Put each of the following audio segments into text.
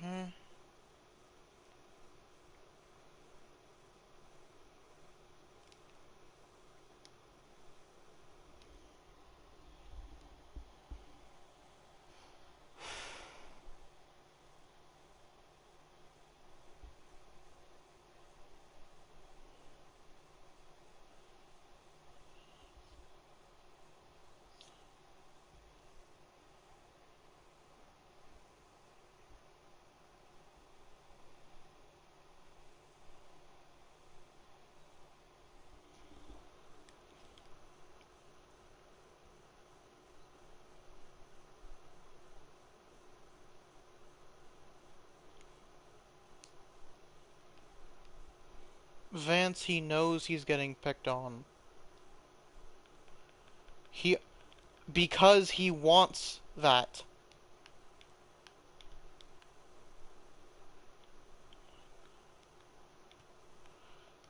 Mm-hmm. Vance, he knows he's getting picked on. He, because he wants that.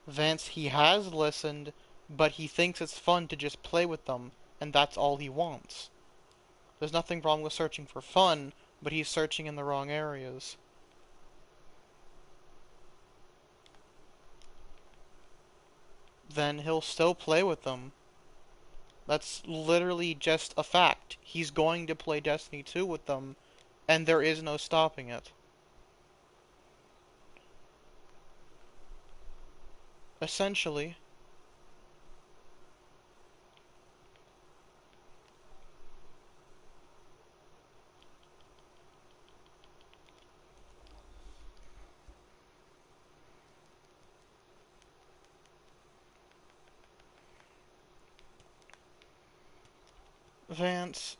Vance, he has listened, but he thinks it's fun to just play with them, and that's all he wants. There's nothing wrong with searching for fun, but he's searching in the wrong areas. Then he'll still play with them. That's literally just a fact. He's going to play Destiny 2 with them, and there is no stopping it. Essentially. Vance,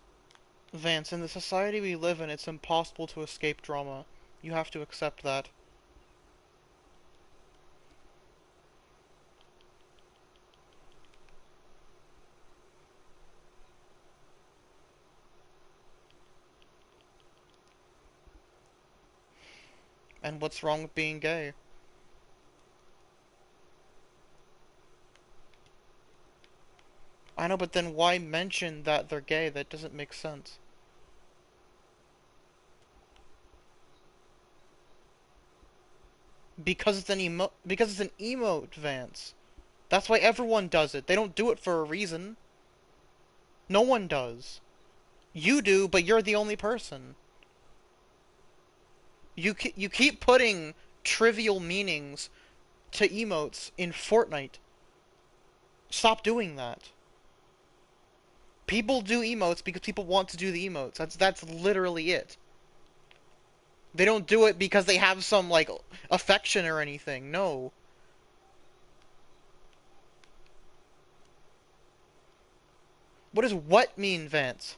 Vance, in the society we live in, it's impossible to escape drama. You have to accept that. And what's wrong with being gay? I know, but then why mention that they're gay? That doesn't make sense. Because it's an emote, Vance. That's why everyone does it. They don't do it for a reason. No one does. You do, but you're the only person. You keep putting trivial meanings to emotes in Fortnite. Stop doing that. People do emotes because people want to do the emotes. That's literally it. They don't do it because they have some like affection or anything. No. What does what mean, Vance?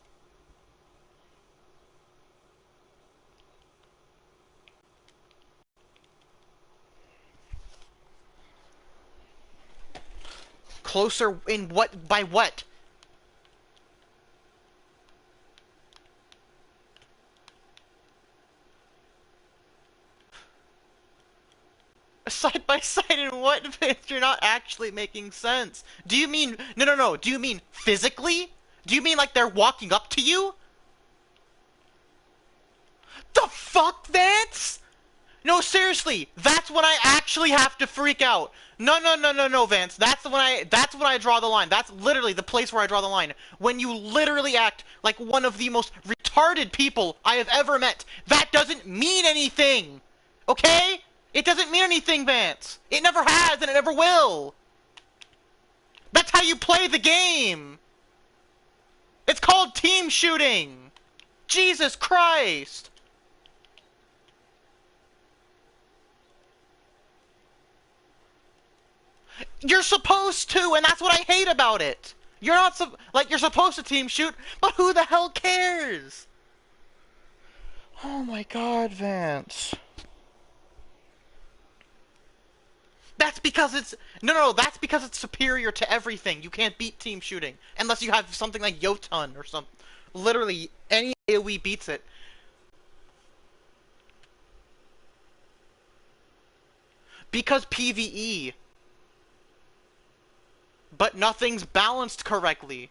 Closer in what by what? Side by side in what, Vance? You're not actually making sense. Do you mean no? Do you mean physically? Do you mean like they're walking up to you? The fuck, Vance? No, seriously, that's when I actually have to freak out. No, Vance. That's when I draw the line. That's literally the place where I draw the line. When you literally act like one of the most retarded people I have ever met. That doesn't mean anything. Okay? It doesn't mean anything, Vance. It never has and it never will. That's how you play the game. It's called team shooting. Jesus Christ. You're supposed to, and that's what I hate about it. You're not like you're supposed to team shoot, but who the hell cares? Oh my God, Vance. That's because it's no. That's because it's superior to everything. You can't beat team shooting unless you have something like Jotun or something. Literally, any AOE beats it because PVE. But nothing's balanced correctly.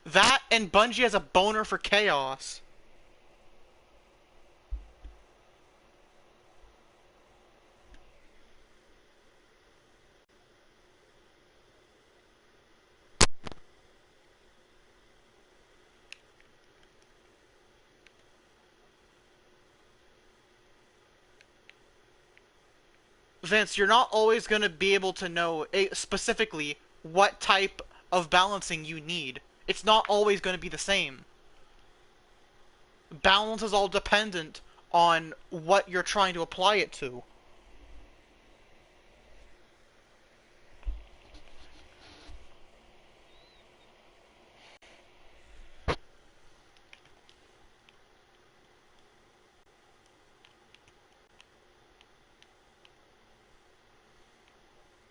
That and Bungie has a boner for chaos. Vince, you're not always going to be able to know specifically what type of balancing you need. It's not always going to be the same. Balance is all dependent on what you're trying to apply it to.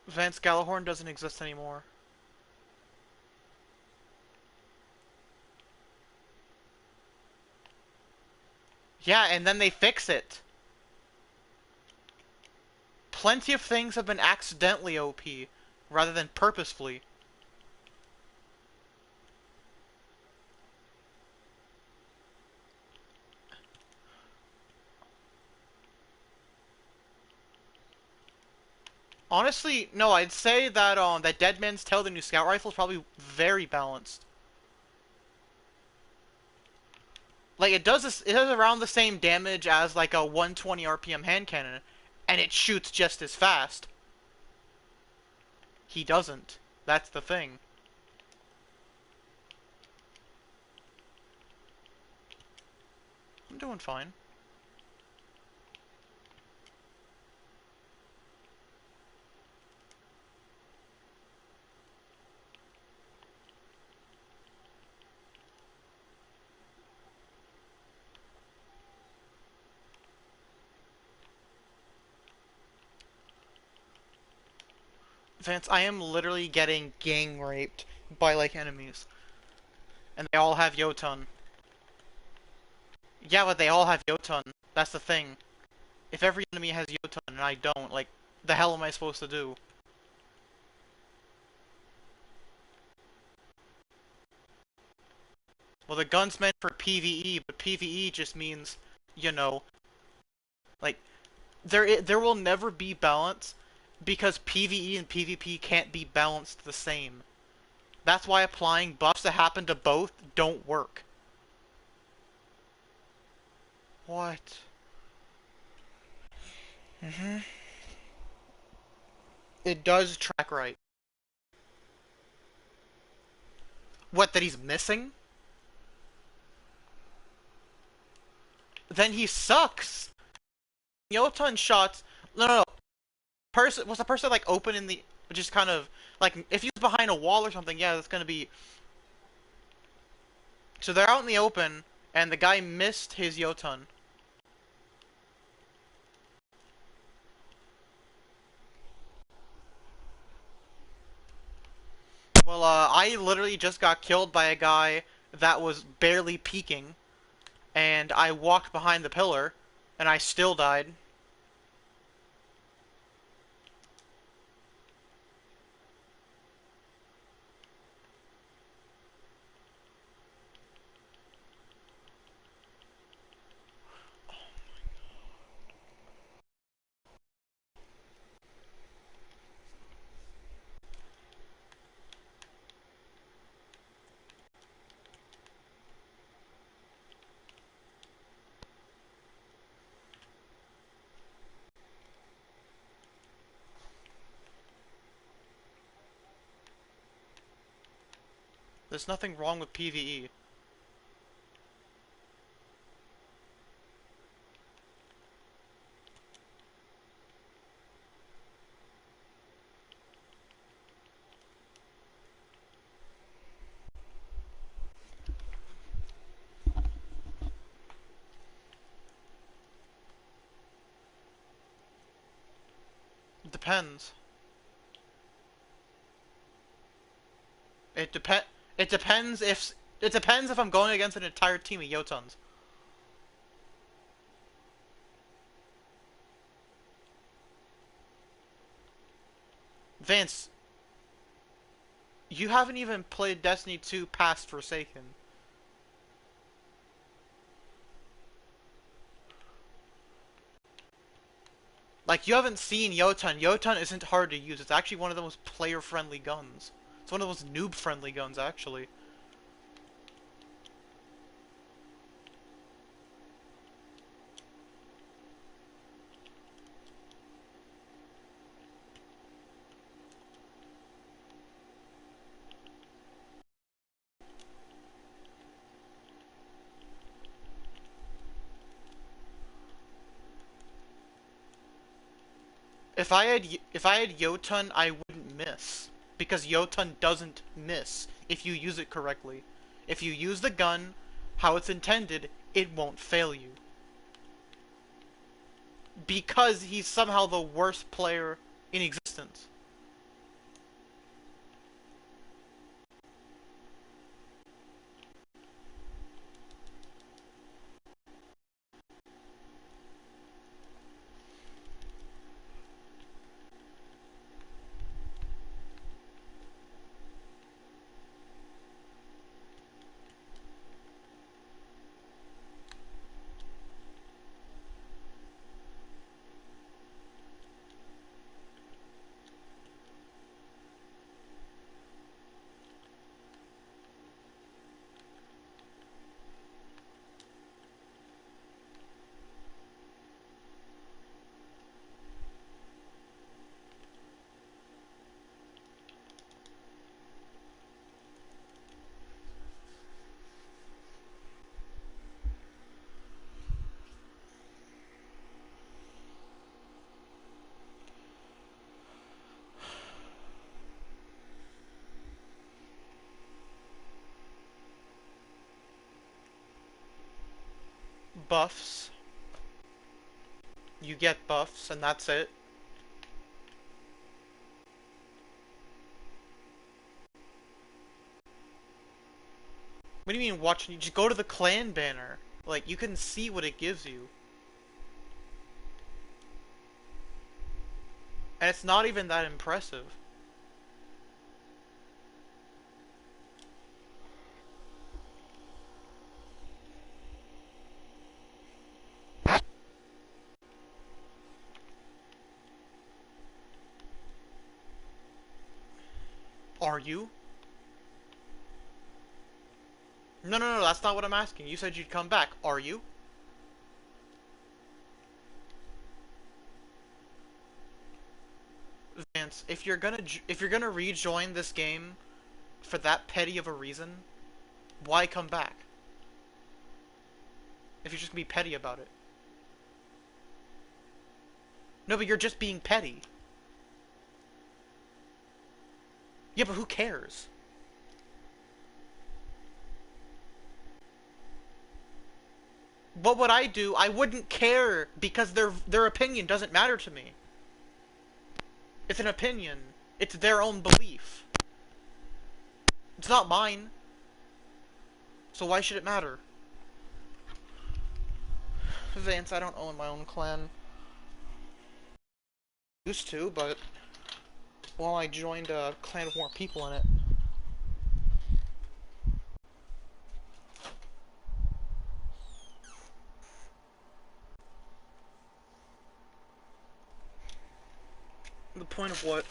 Vance Gallahorn doesn't exist anymore. Yeah, and then they fix it. Plenty of things have been accidentally OP, rather than purposefully. Honestly, no, I'd say that that Dead Man's Tale, the new scout rifle, is probably very balanced. Like it does around the same damage as like a 120 RPM hand cannon, and it shoots just as fast. He doesn't. That's the thing. I'm doing fine. Vance, I am literally getting gang raped by like enemies, and they all have Jotun. Yeah, but they all have Jotun. That's the thing. If every enemy has Jotun and I don't, like, the hell am I supposed to do? Well, the gun's meant for PvE, but PvE just means, you know, like, there will never be balance because PvE and PvP can't be balanced the same. That's why applying buffs that happen to both don't work. What? It does track right. What, that he's missing? Then he sucks! Jotun shots... No, no, no. Was the person, like, open in the... Just kind of... Like, if he was behind a wall or something, yeah, that's gonna be... So they're out in the open, and the guy missed his Jotun. Well, I literally just got killed by a guy that was barely peeking, and I walked behind the pillar, and I still died. There's nothing wrong with PvE. It depends. It depend. It depends if... It depends if I'm going against an entire team of Jotuns. Vance, you haven't even played Destiny 2 past Forsaken. Like, you haven't seen Jotun. Jotun isn't hard to use. It's actually one of the most player-friendly guns. It's one of the most noob-friendly guns, actually. if I had Jotun, I wouldn't miss because Jotun doesn't miss if you use it correctly. If you use the gun how it's intended, it won't fail you. Because he's somehow the worst player in existence. Buffs. You get buffs, and that's it. What do you mean watching? You just go to the clan banner. Like, you can see what it gives you. And it's not even that impressive. Are you? No, no, no, that's not what I'm asking. You said you'd come back. Are you? Vance, if you're gonna rejoin this game for that petty of a reason, why come back? If you're just gonna be petty about it. No, but you're just being petty. Yeah, but who cares? What would I do? I wouldn't care because their opinion doesn't matter to me. It's an opinion. It's their own belief. It's not mine. So why should it matter? Vance, I don't own my own clan. Used to, but well, I joined a clan with more people in it. The point of what?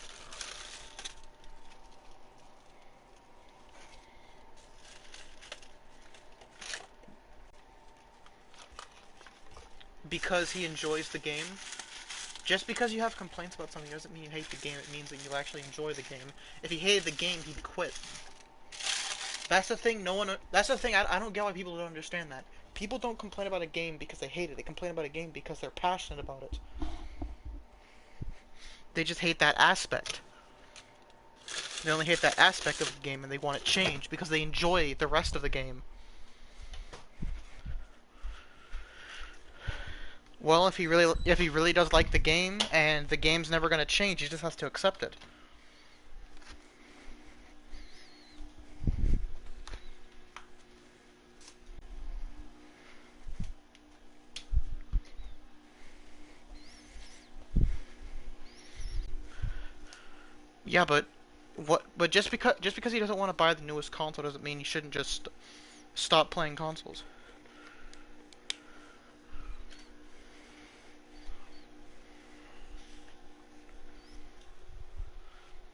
Because he enjoys the game. Just because you have complaints about something doesn't mean you hate the game, it means that you actually enjoy the game. If he hated the game, he'd quit. That's the thing that's the thing, I don't get why people don't understand that. People don't complain about a game because they hate it, they complain about a game because they're passionate about it. They just hate that aspect. They only hate that aspect of the game and they want it changed because they enjoy the rest of the game. Well, if he really does like the game and the game's never gonna change, he just has to accept it. Yeah, but just because he doesn't want to buy the newest console doesn't mean he shouldn't just stop playing consoles.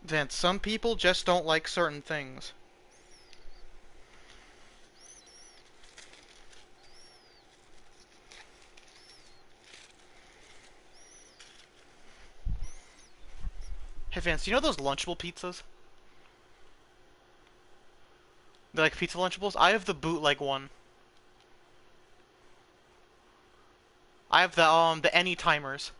Vance, some people just don't like certain things. Hey Vance, you know those Lunchable pizzas? They're like pizza Lunchables? I have the bootleg one. I have the Any Timers.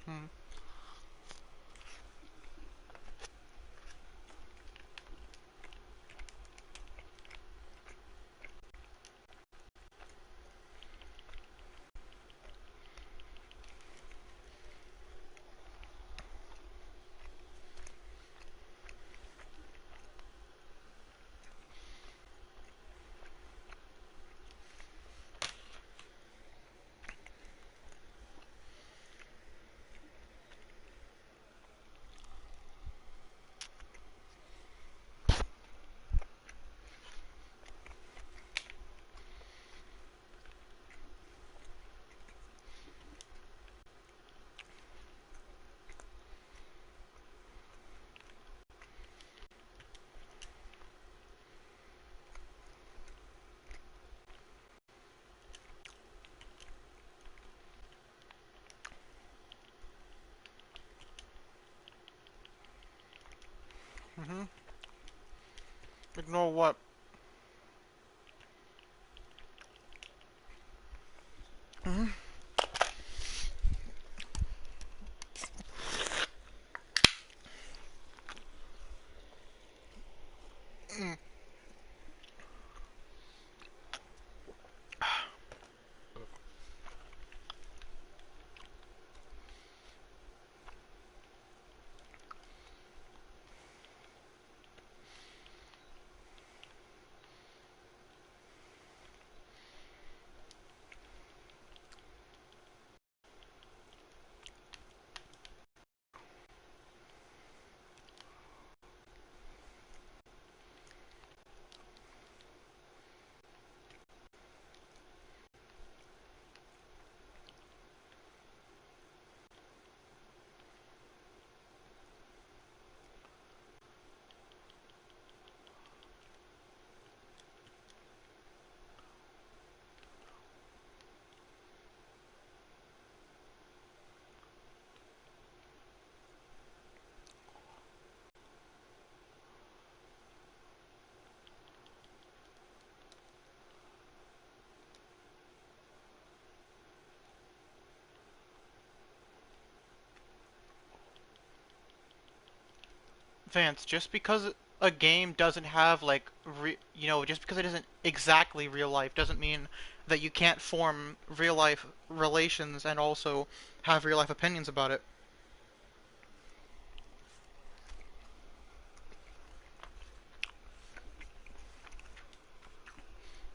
Hmm. Mm-hmm. Ignore what? Mm-hmm. Vance, just because a game doesn't have like just because it isn't exactly real life doesn't mean that you can't form real life relations and also have real life opinions about it.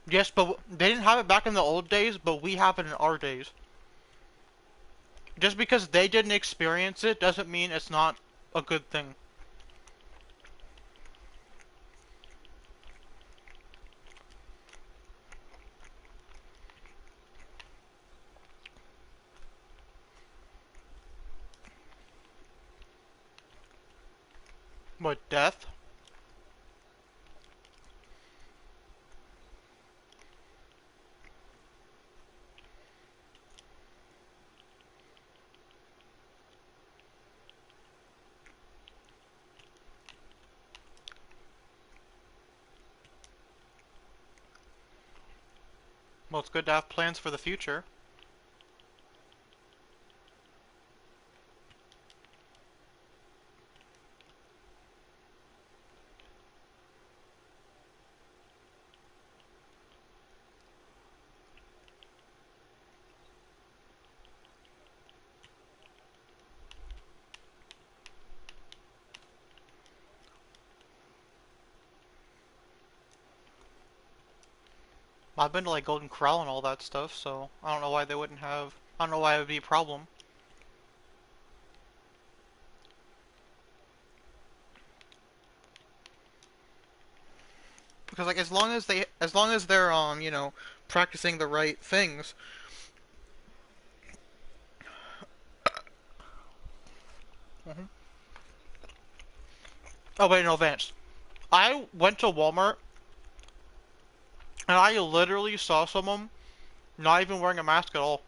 Yes, but they didn't have it back in the old days, but we have it in our days. Just because they didn't experience it doesn't mean it's not a good thing. What, death? Well, it's good to have plans for the future. I've been to like Golden Corral and all that stuff, so I don't know why they wouldn't have. I don't know why it would be a problem. Because like as long as they're practicing the right things. Hmm. Oh wait, no, Vance. I went to Walmart and I literally saw someone not even wearing a mask at all.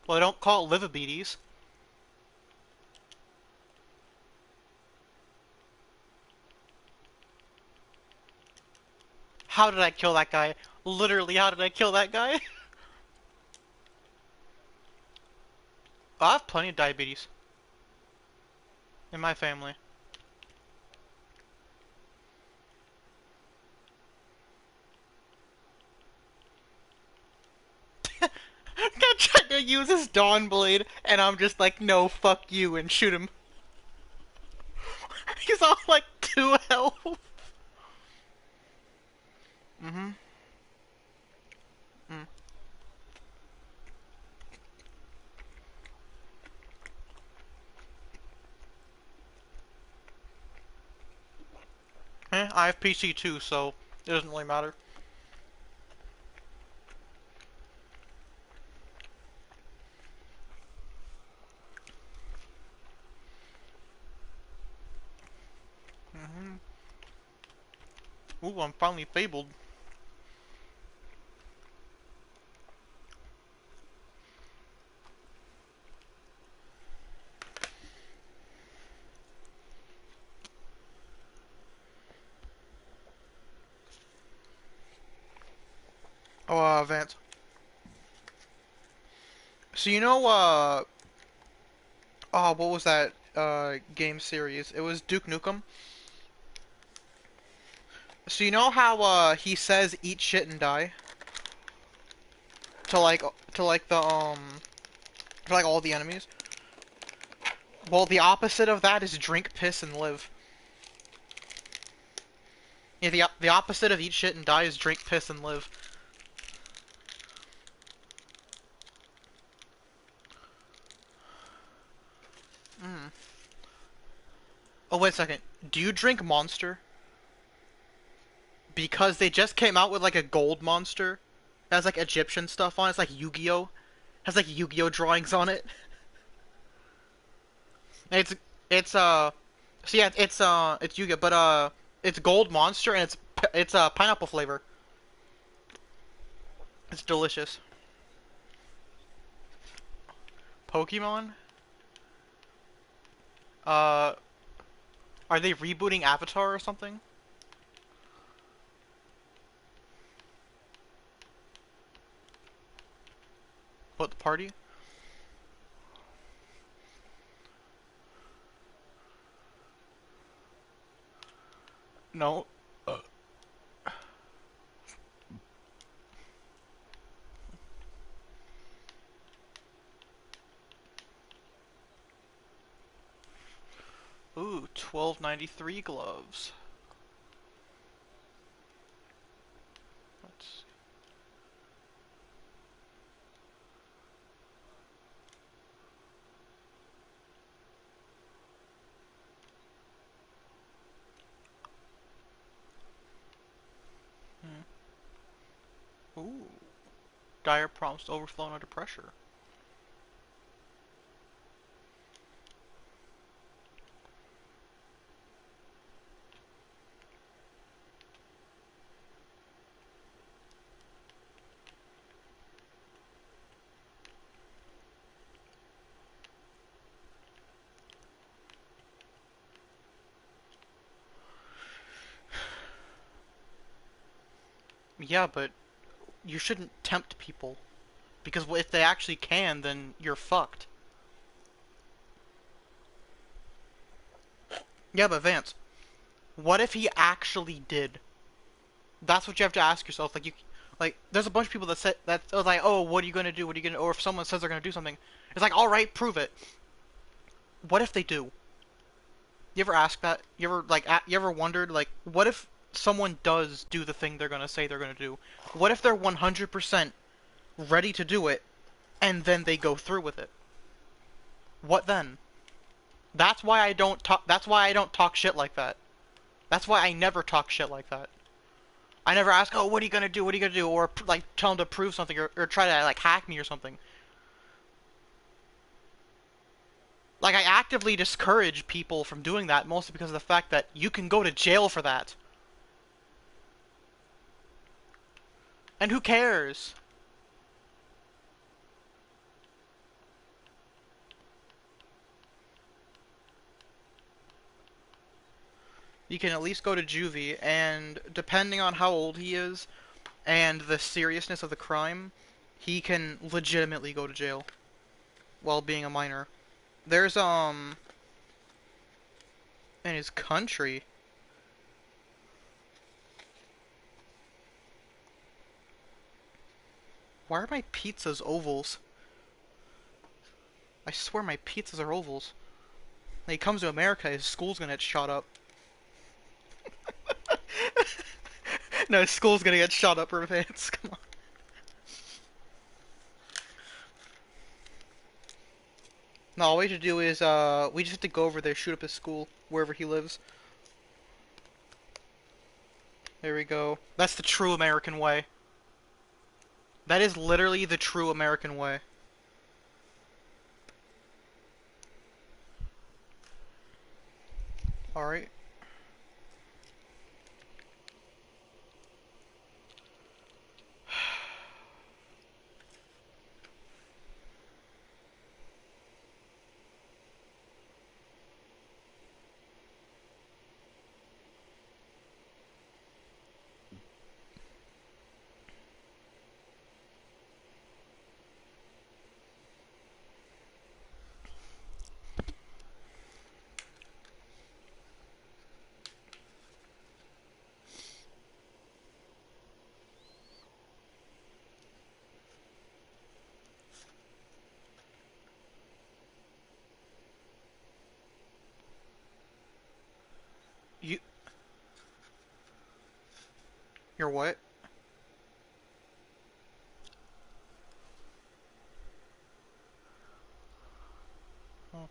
Well, I don't call it livabetes. How did I kill that guy? Literally, how did I kill that guy? I have plenty of diabetes in my family. Guy tried to use his Dawn Blade, and I'm just like, no, fuck you, and shoot him. He's all like 2 health. Mm-hmm. Mm. I have PC too, so it doesn't really matter. Mm-hmm. Ooh, I'm finally fabled. Oh, Vance. So you know, oh, what was that, game series? It was Duke Nukem. So you know how, he says eat shit and die? To like, to like the, to like all the enemies? Well, the opposite of that is drink, piss, and live. Yeah, the opposite of eat shit and die is drink, piss, and live. Mm. Oh, wait a second. Do you drink Monster? Because they just came out with like a gold Monster. It has like Egyptian stuff on it. It's like Yu-Gi-Oh! Has like Yu-Gi-Oh! Drawings on it. It's it's so yeah, it's Yu-Gi-Oh! But it's gold Monster and it's pineapple flavor. It's delicious. Pokemon? Uh, are they rebooting Avatar or something? What, the party? No. Ooh, 1293 gloves. Let's see. Ooh. Dire prompts overflowing under pressure. Yeah, but you shouldn't tempt people. Because if they actually can, then you're fucked. Yeah, but Vance, what if he actually did? That's what you have to ask yourself. Like, there's a bunch of people that say that like, oh, what are you gonna do? What are you gonna? Or if someone says they're gonna do something, it's like, all right, prove it. What if they do? You ever ask that? You ever you ever wondered like, what if someone does do the thing they're gonna say they're gonna do? What if they're 100% ready to do it, and then they go through with it? What then? That's why I don't talk. That's why I don't talk shit like that. That's why I never talk shit like that. I never ask, oh, what are you gonna do? What are you gonna do? Or like tell them to prove something, or try to like hack me or something. Like I actively discourage people from doing that, mostly because of the fact that you can go to jail for that. And who cares? he can at least go to juvie, and depending on how old he is and the seriousness of the crime, he can legitimately go to jail while being a minor. There's in his country. Why are my pizzas ovals? I swear my pizzas are ovals. When he comes to America, his school's gonna get shot up. No, his school's gonna get shot up, Vance. Come on. No, all we have to do is, we just have to go over there, shoot up his school, wherever he lives. There we go. That's the true American way. That is literally the true American way. Alright. You... You're what? Oh.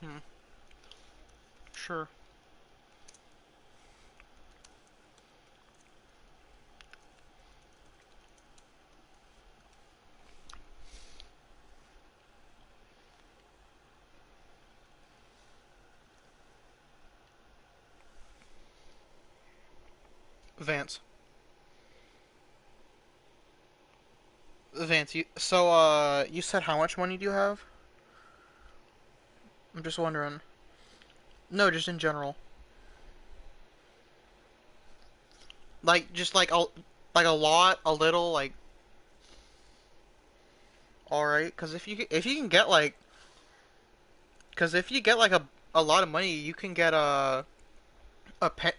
Hmm. Sure. Vance. Vance, you said how much money do you have? I'm just wondering. No, just in general. Like, just like a lot, a little, like, alright. If you can get like, cause if you get like a lot of money, you can get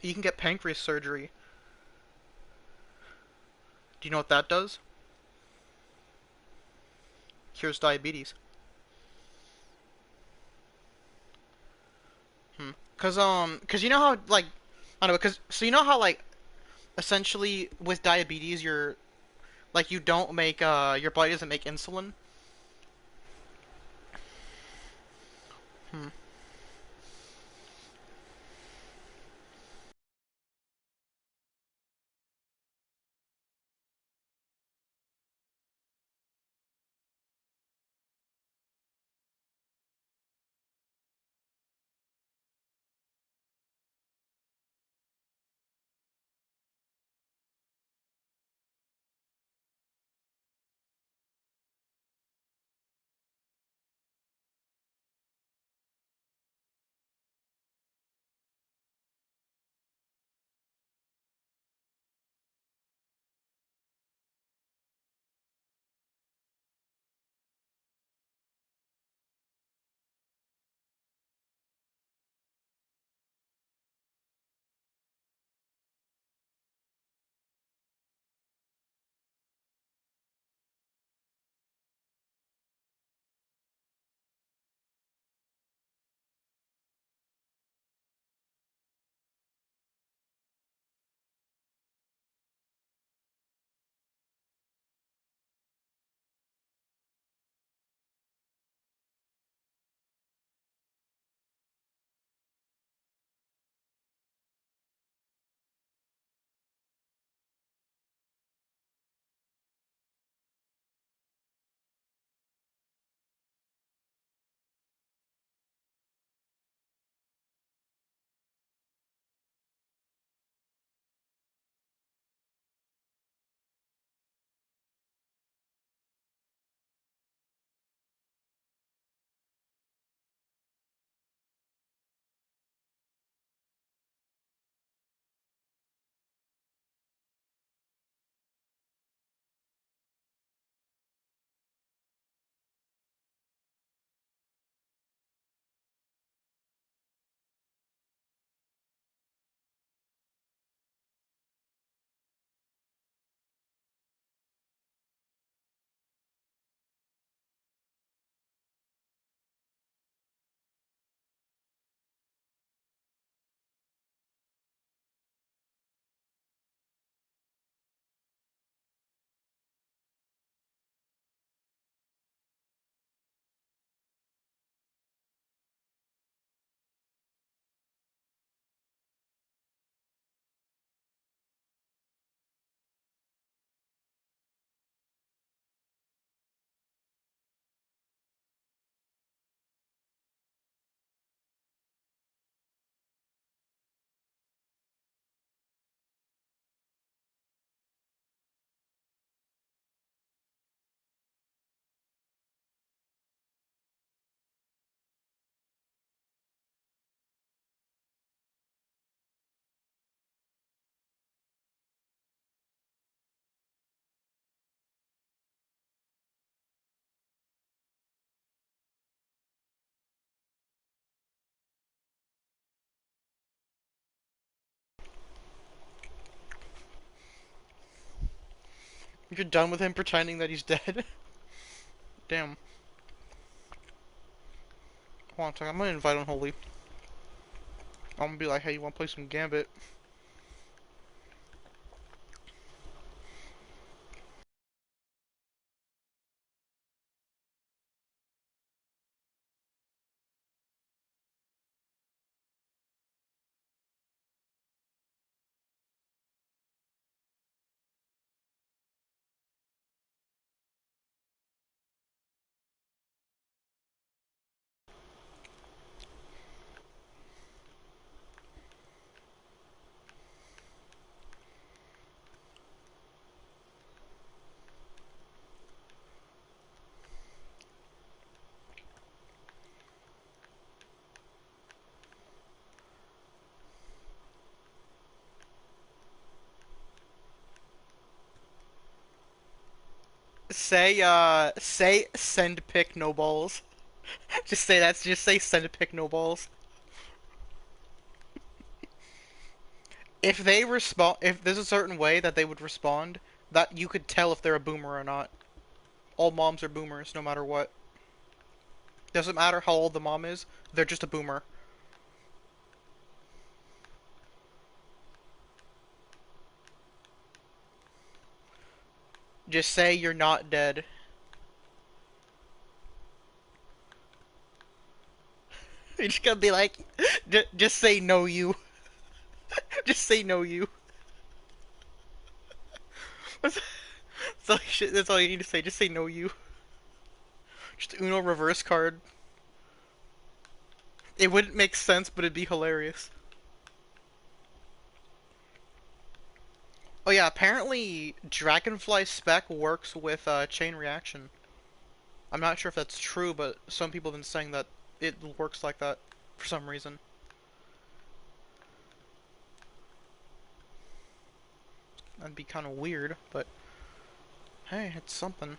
you can get pancreas surgery. Do you know what that does? Cures diabetes. Hmm. Cause you know how like, I don't know, cause so you know how like essentially with diabetes you're like you don't make your body doesn't make insulin. Hmm. You're done with him pretending that he's dead? Damn. Hold on a second, I'm gonna invite Unholy. I'm gonna be like, hey, you wanna play some Gambit? Say send pick no balls. Just say that. Just say send pick no balls. If they respond, if there's a certain way that they would respond, that you could tell if they're a boomer or not. All moms are boomers, no matter what. Doesn't matter how old the mom is, they're just a boomer. Just say you're not dead. You're just gonna be like, just say no you. Just say no you. That's, that's all you need to say. Just say no you. Just Uno reverse card. It wouldn't make sense, but it'd be hilarious. Oh yeah, apparently Dragonfly spec works with chain reaction. I'm not sure if that's true, but some people have been saying that it works like that for some reason. That'd be kind of weird, but hey, it's something.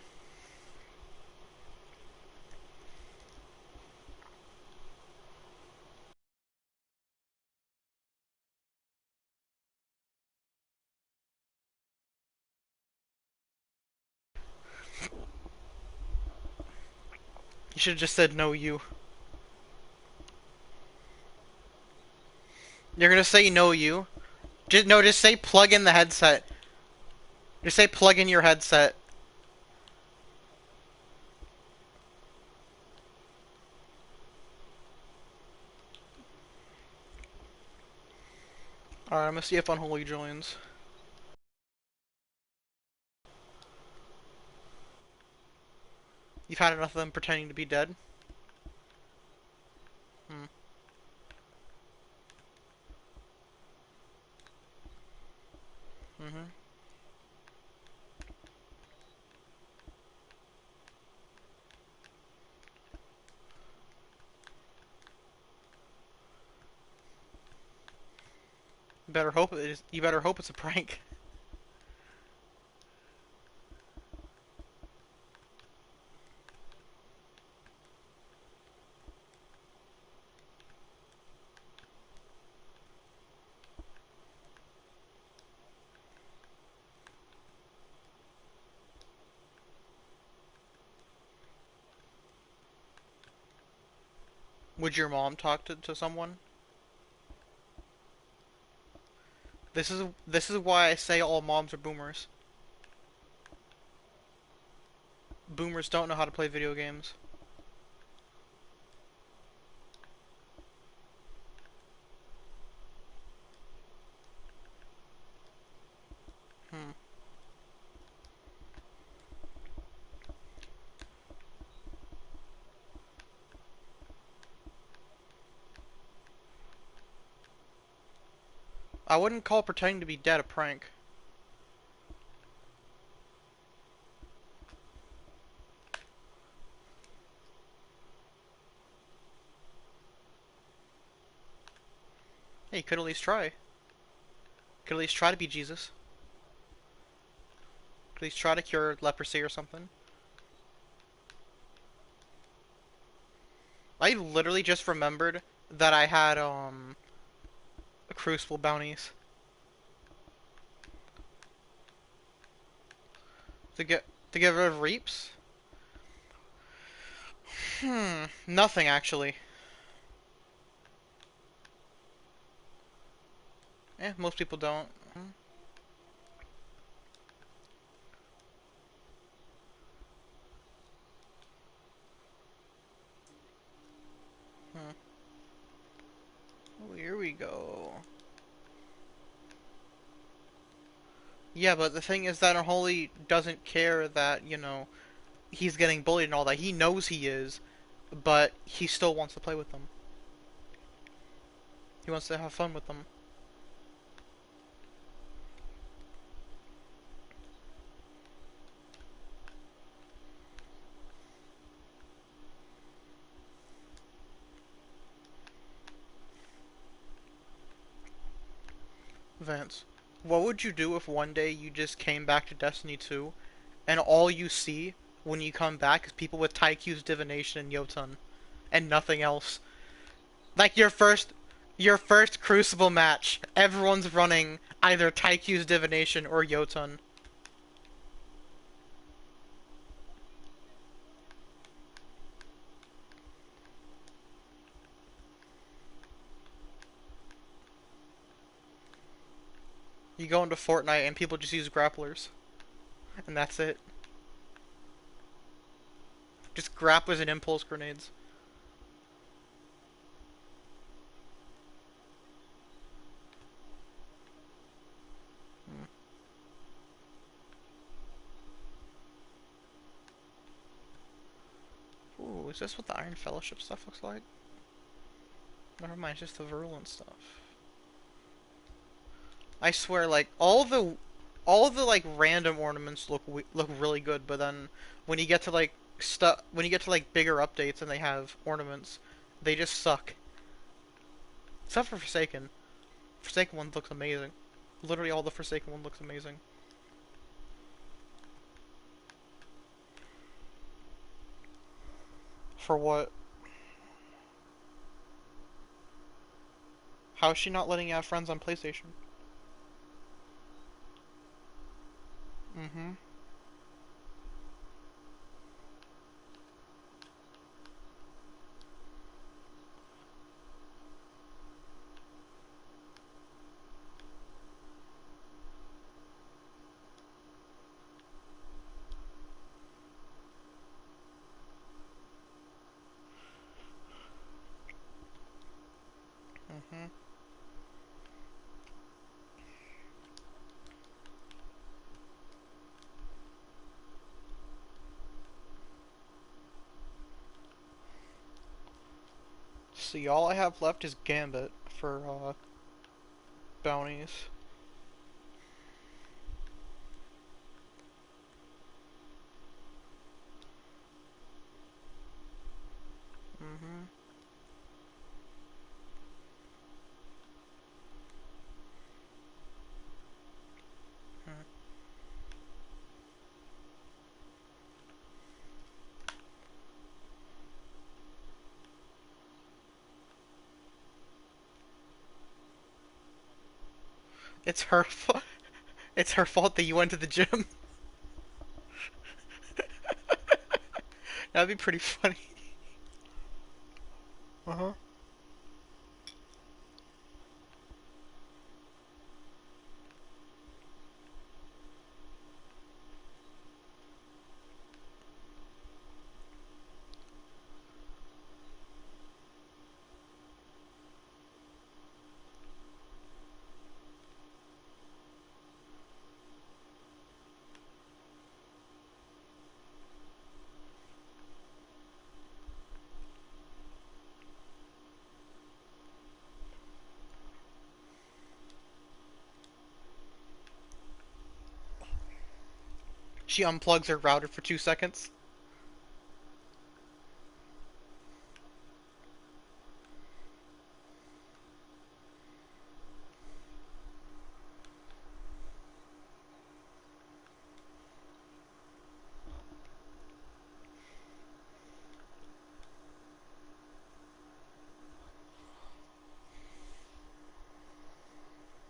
You should have just said no you. You're gonna say no you? Just say plug in the headset. Just say plug in your headset. Alright, I'm gonna see if Unholy joins. You've had enough of them pretending to be dead? Hmm. Mm-hmm. You better hope it's a prank. Would your mom talk to someone? This is why I say all moms are boomers. Boomers don't know how to play video games. Hmm. I wouldn't call pretending to be dead a prank. Hey, you could at least try. Could at least try to be Jesus. Could at least try to cure leprosy or something. I literally just remembered that I had Crucible bounties. To get rid of Reaps? Nothing actually. Most people don't. Hmm. Oh, here we go. Yeah, but the thing is that Unholy doesn't care that, he's getting bullied and all that. He knows he is, but he still wants to play with them. He wants to have fun with them. Vance, what would you do if one day you just came back to Destiny 2 and all you see when you come back is people with Taikyu's Divination and Jotun and nothing else? Like your first Crucible match, everyone's running either Taikyu's Divination or Jotun. You go into Fortnite and people just use grapplers, and that's it. Just grapplers and impulse grenades. Hmm. Ooh, is this what the Iron Fellowship stuff looks like? Never mind, it's just the virulent stuff. I swear, like all the like random ornaments look really good, but then when you get to like bigger updates and they have ornaments, they just suck. Except for Forsaken. Forsaken one looks amazing. Literally all the Forsaken one looks amazing. For what? How is she not letting you have friends on PlayStation? Mm-hmm. Mm-hmm. See, all I have left is Gambit for bounties. Mm-hmm. Hmm. It's her fault. It's her fault that you went to the gym. That'd be pretty funny. Uh-huh. She unplugs her router for 2 seconds.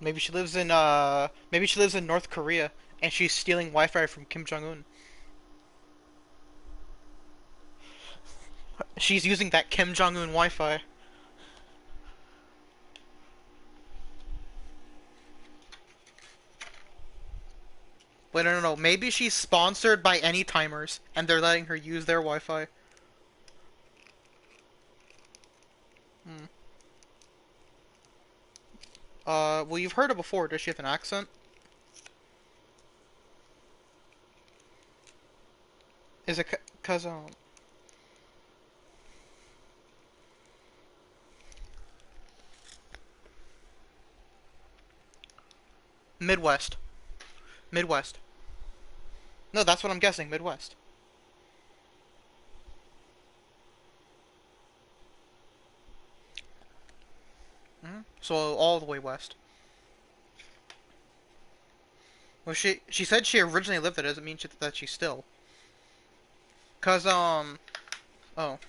Maybe she lives in North Korea And she's stealing Wi-Fi from Kim Jong-un. She's using that Kim Jong-un Wi-Fi. Wait, no, no, no. Maybe she's sponsored by Anytimers, and they're letting her use their Wi-Fi. Hmm. Well, you've heard it before. Does she have an accent? Is it cause Midwest? Midwest. No, that's what I'm guessing. Midwest. So all the way west. Well, she said she originally lived there. Doesn't mean that she still. Cause oh. Hmm.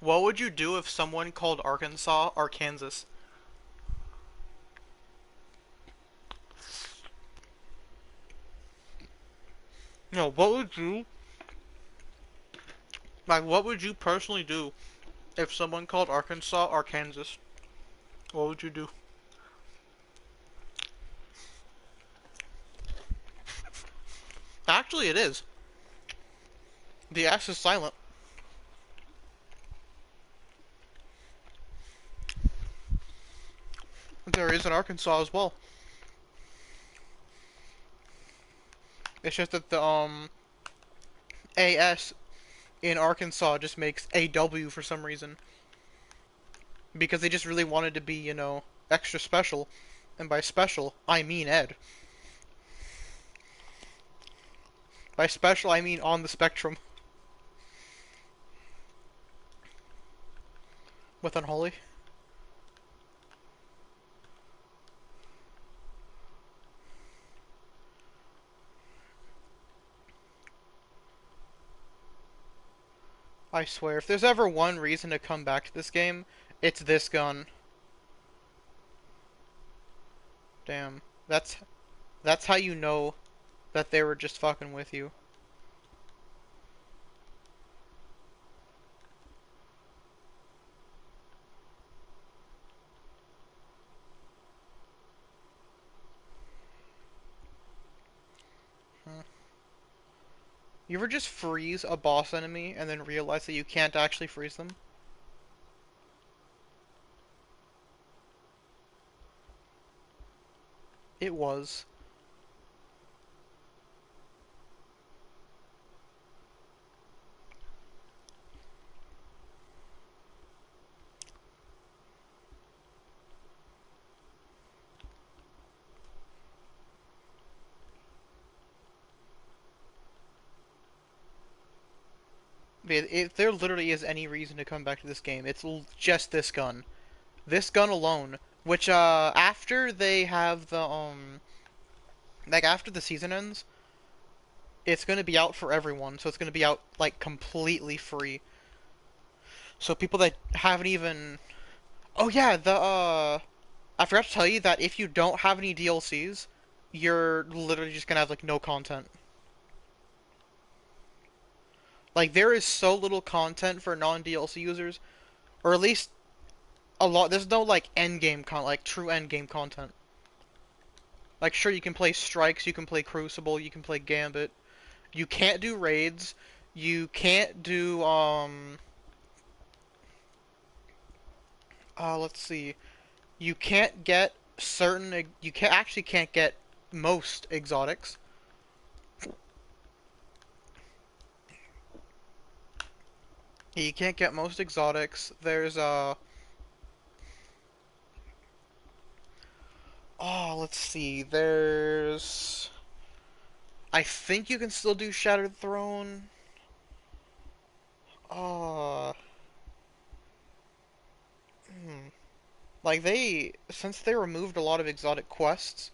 What would you do if someone called Arkansas Arkansas? No, what would you like? What would you personally do if someone called Arkansas Arkansas? What would you do? Actually, it is. The S is silent. There is in Arkansas as well. It's just that the AS in Arkansas just makes AW for some reason. Because they just really wanted to be, extra special. And by special, I mean Ed. By special, I mean on the spectrum. With Unholy. I swear, if there's ever one reason to come back to this game, it's this gun. Damn. That's how you know that they were just fucking with you. Huh. You ever just freeze a boss enemy and then realize that you can't actually freeze them? It was. If there literally is any reason to come back to this game, it's just this gun. This gun alone. Which, after they have the, like, after the season ends, it's gonna be out for everyone, so it's gonna be out, like, completely free. So people that haven't even... Oh yeah, I forgot to tell you that if you don't have any DLCs, you're literally just gonna have, like, no content. Like, there is so little content for non-DLC users, or at least a lot. There's no, like, like, true endgame content. Like, sure, you can play Strikes, you can play Crucible, you can play Gambit. You can't do raids. You can't do, let's see. You can't get you actually can't get most exotics. You can't get most exotics. There's, oh, let's see. I think you can still do Shattered Throne. Uh, hmm. Like, since they removed a lot of exotic quests,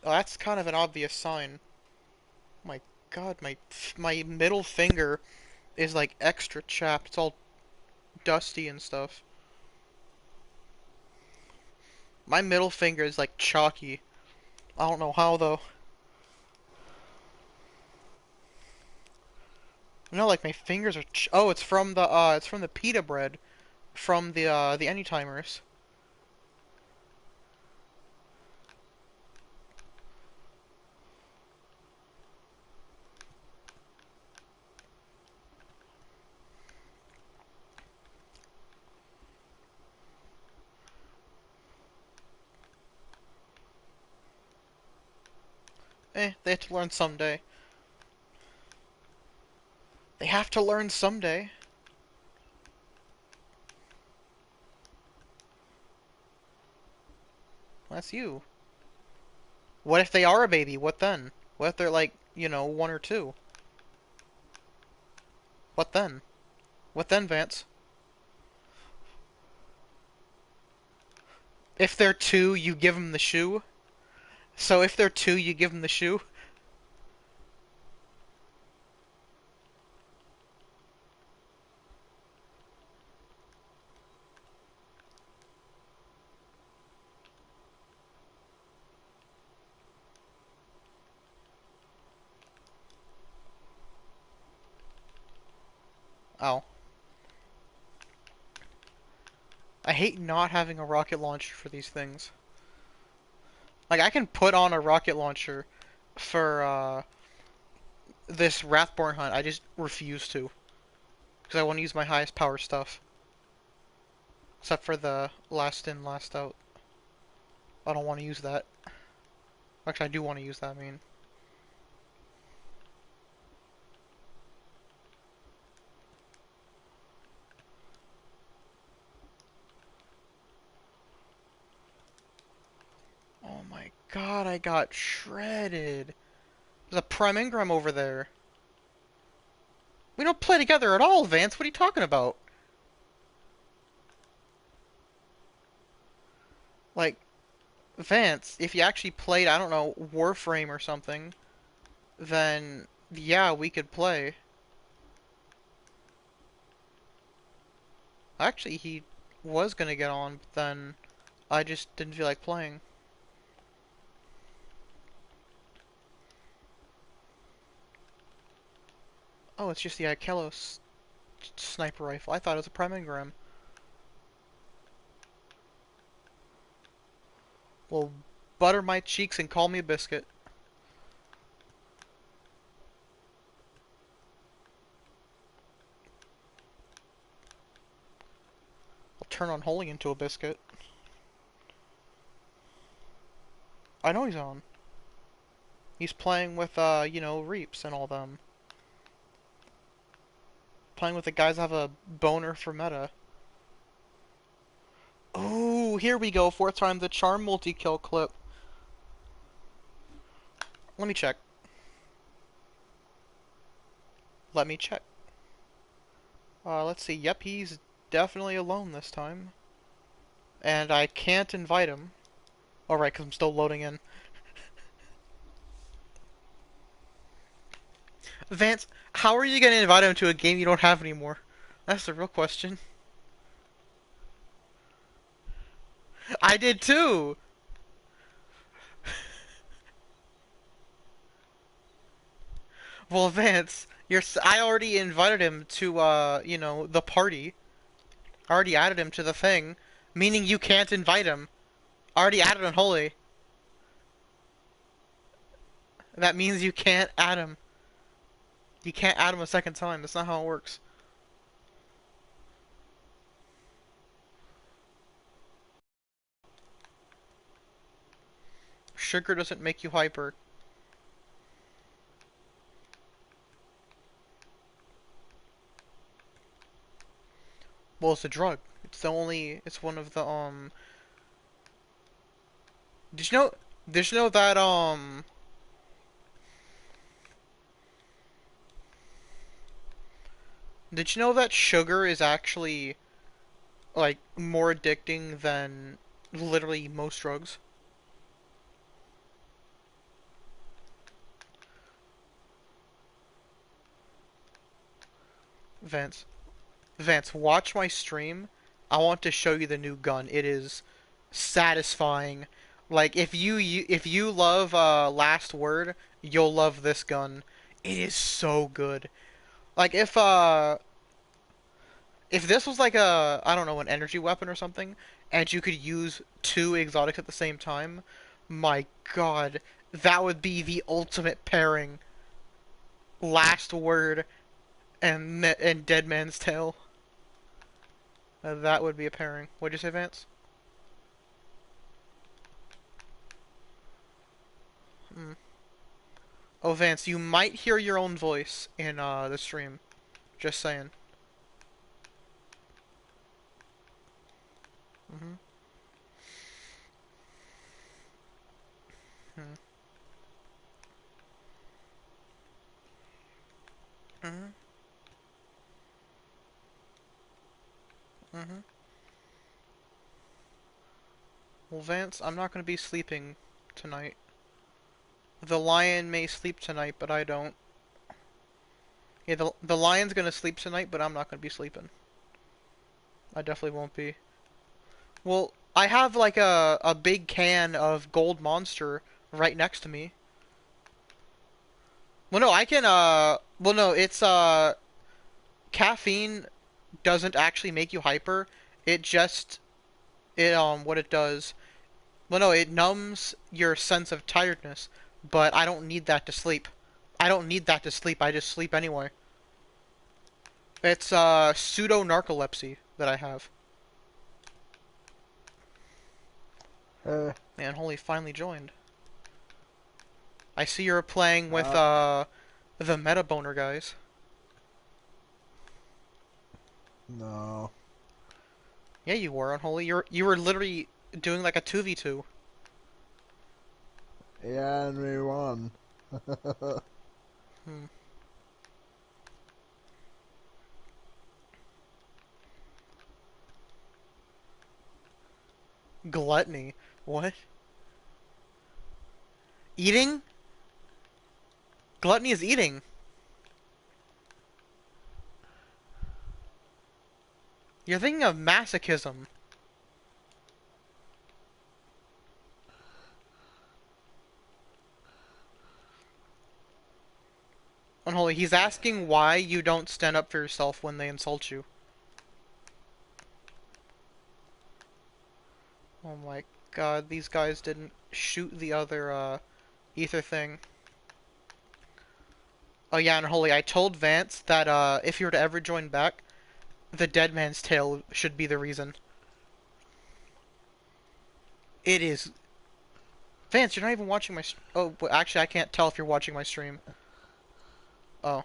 that's kind of an obvious sign. My God, my middle finger is like extra chapped. It's all dusty and stuff. My middle finger is like chalky. I don't know how though. No, like my fingers are. Oh, it's from the pita bread, from the Anytimers. They have to learn someday. They have to learn someday. That's you. What if they are a baby? What then? What if they're like, you know, 1 or 2? What then? What then, Vance? If they're 2, you give them the shoe? So if they're 2, you give them the shoe? Oh. I hate not having a rocket launcher for these things. Like, I can put on a rocket launcher for, this Wrathborn hunt. I just refuse to. Because I want to use my highest power stuff. Except for the last in, last out. I don't want to use that. Actually, I do want to use that, I mean. Oh my god, I got shredded. There's a Prime Ingram over there. We don't play together at all, Vance. What are you talking about? Like, Vance, if you actually played, I don't know, Warframe or something, then yeah, we could play. Actually, he was gonna get on, but then I just didn't feel like playing. Oh, it's just the Ikelos sniper rifle. I thought it was a Prime Engram. Well, butter my cheeks and call me a biscuit. I'll turn on Holy into a biscuit. I know he's on. He's playing with, you know, Reaps and all them. Playing with the guys that have a boner for meta. Oh, here we go. Fourth time the charm multi-kill clip. Let me check. Let me check. Let's see. Yep, he's definitely alone this time. And I can't invite him. Alright, because I'm still loading in. Vance, how are you going to invite him to a game you don't have anymore? That's the real question. I did too! Well, Vance, I already invited him to, you know, the party. I already added him to the thing, meaning you can't invite him. I already added Unholy. That means you can't add him. You can't add him a second time. That's not how it works. Sugar doesn't make you hyper. Well, it's a drug. It's one of the. Did you know, did you know that, did you know that sugar is actually, like, more addicting than literally most drugs? Vance. Vance, watch my stream. I want to show you the new gun. It is satisfying. Like if you love Last Word, you'll love this gun. It is so good. Like if this was like a I don't know an energy weapon or something, and you could use two exotics at the same time, my God, that would be the ultimate pairing. Last Word and Dead Man's Tale. That would be a pairing. What'd you say, Vance? Hmm. Oh, Vance, you might hear your own voice in the stream. Just saying. Mhm. Mhm. Mhm. Mhm. Well, Vance, I'm not gonna be sleeping tonight. The lion may sleep tonight, but I don't. Yeah, the lion's gonna sleep tonight, but I'm not gonna be sleeping. I definitely won't be. Well, I have like a big can of Gold Monster right next to me. Well, no, I can well no, it's caffeine doesn't actually make you hyper. It just it what it does. Well, no, it numbs your sense of tiredness, but I don't need that to sleep. I don't need that to sleep. I just sleep anyway. It's pseudo narcolepsy that I have. Uh, Man, holy, finally joined. I see you're playing with uh, the Meta Boner guys. no. Yeah, you were unholy. You were literally doing like a 2v2. Yeah, and we won. Hmm. Gluttony. What? Eating? Gluttony is eating. You're thinking of masochism. Unholy, he's asking why you don't stand up for yourself when they insult you. Oh my God, these guys didn't shoot the other ether thing. Oh yeah, Unholy, I told Vance that if you were to ever join back, the Dead Man's Tale should be the reason. It is. Vance, you're not even watching my. Oh, actually, I can't tell if you're watching my stream. Oh.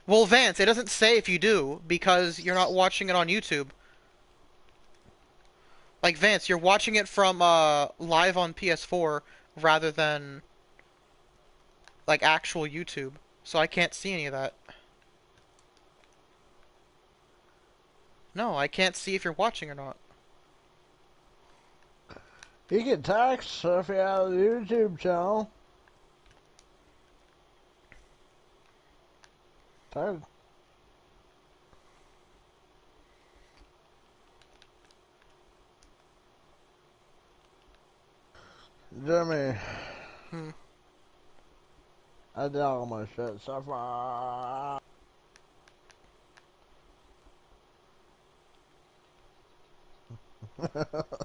Well, Vance, it doesn't say if you do because you're not watching it on YouTube. Like Vance, you're watching it from live on PS4 rather than like actual YouTube. So I can't see any of that. No, I can't see if you're watching or not. You get taxed if you have a YouTube channel. Tired. Jimmy, Hmm. I did all my shit so far.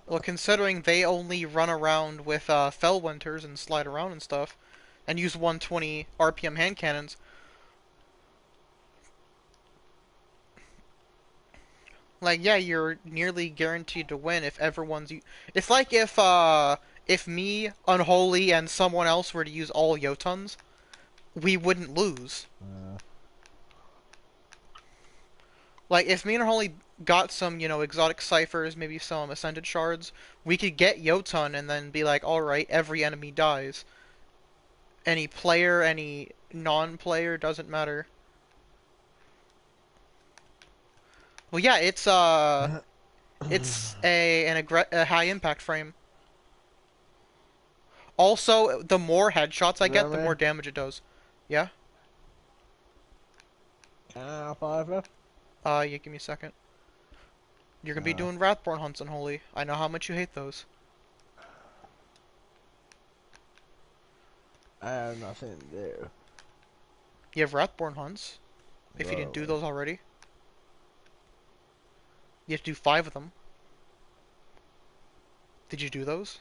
Well, considering they only run around with Fellwinters and slide around and stuff, and use 120 RPM hand cannons, like yeah, you're nearly guaranteed to win if everyone's. It's like if me, Unholy, and someone else were to use all Yotons, we wouldn't lose. uh, Like if me and Unholy got some, exotic ciphers, maybe some ascended shards, we could get Yoton and then be like, all right, every enemy dies. Any player, any non-player, doesn't matter. Well, yeah, it's a high impact frame. Also, the more headshots I get, the Jimmy, more damage it does. Yeah. can I high five you? Yeah, give me a second. You're gonna be doing Wrathborn hunts, Unholy. I know how much you hate those. I have nothing to do. You have Wrathborn hunts. If you didn't do Really. those already. You have to do 5 of them. Did you do those?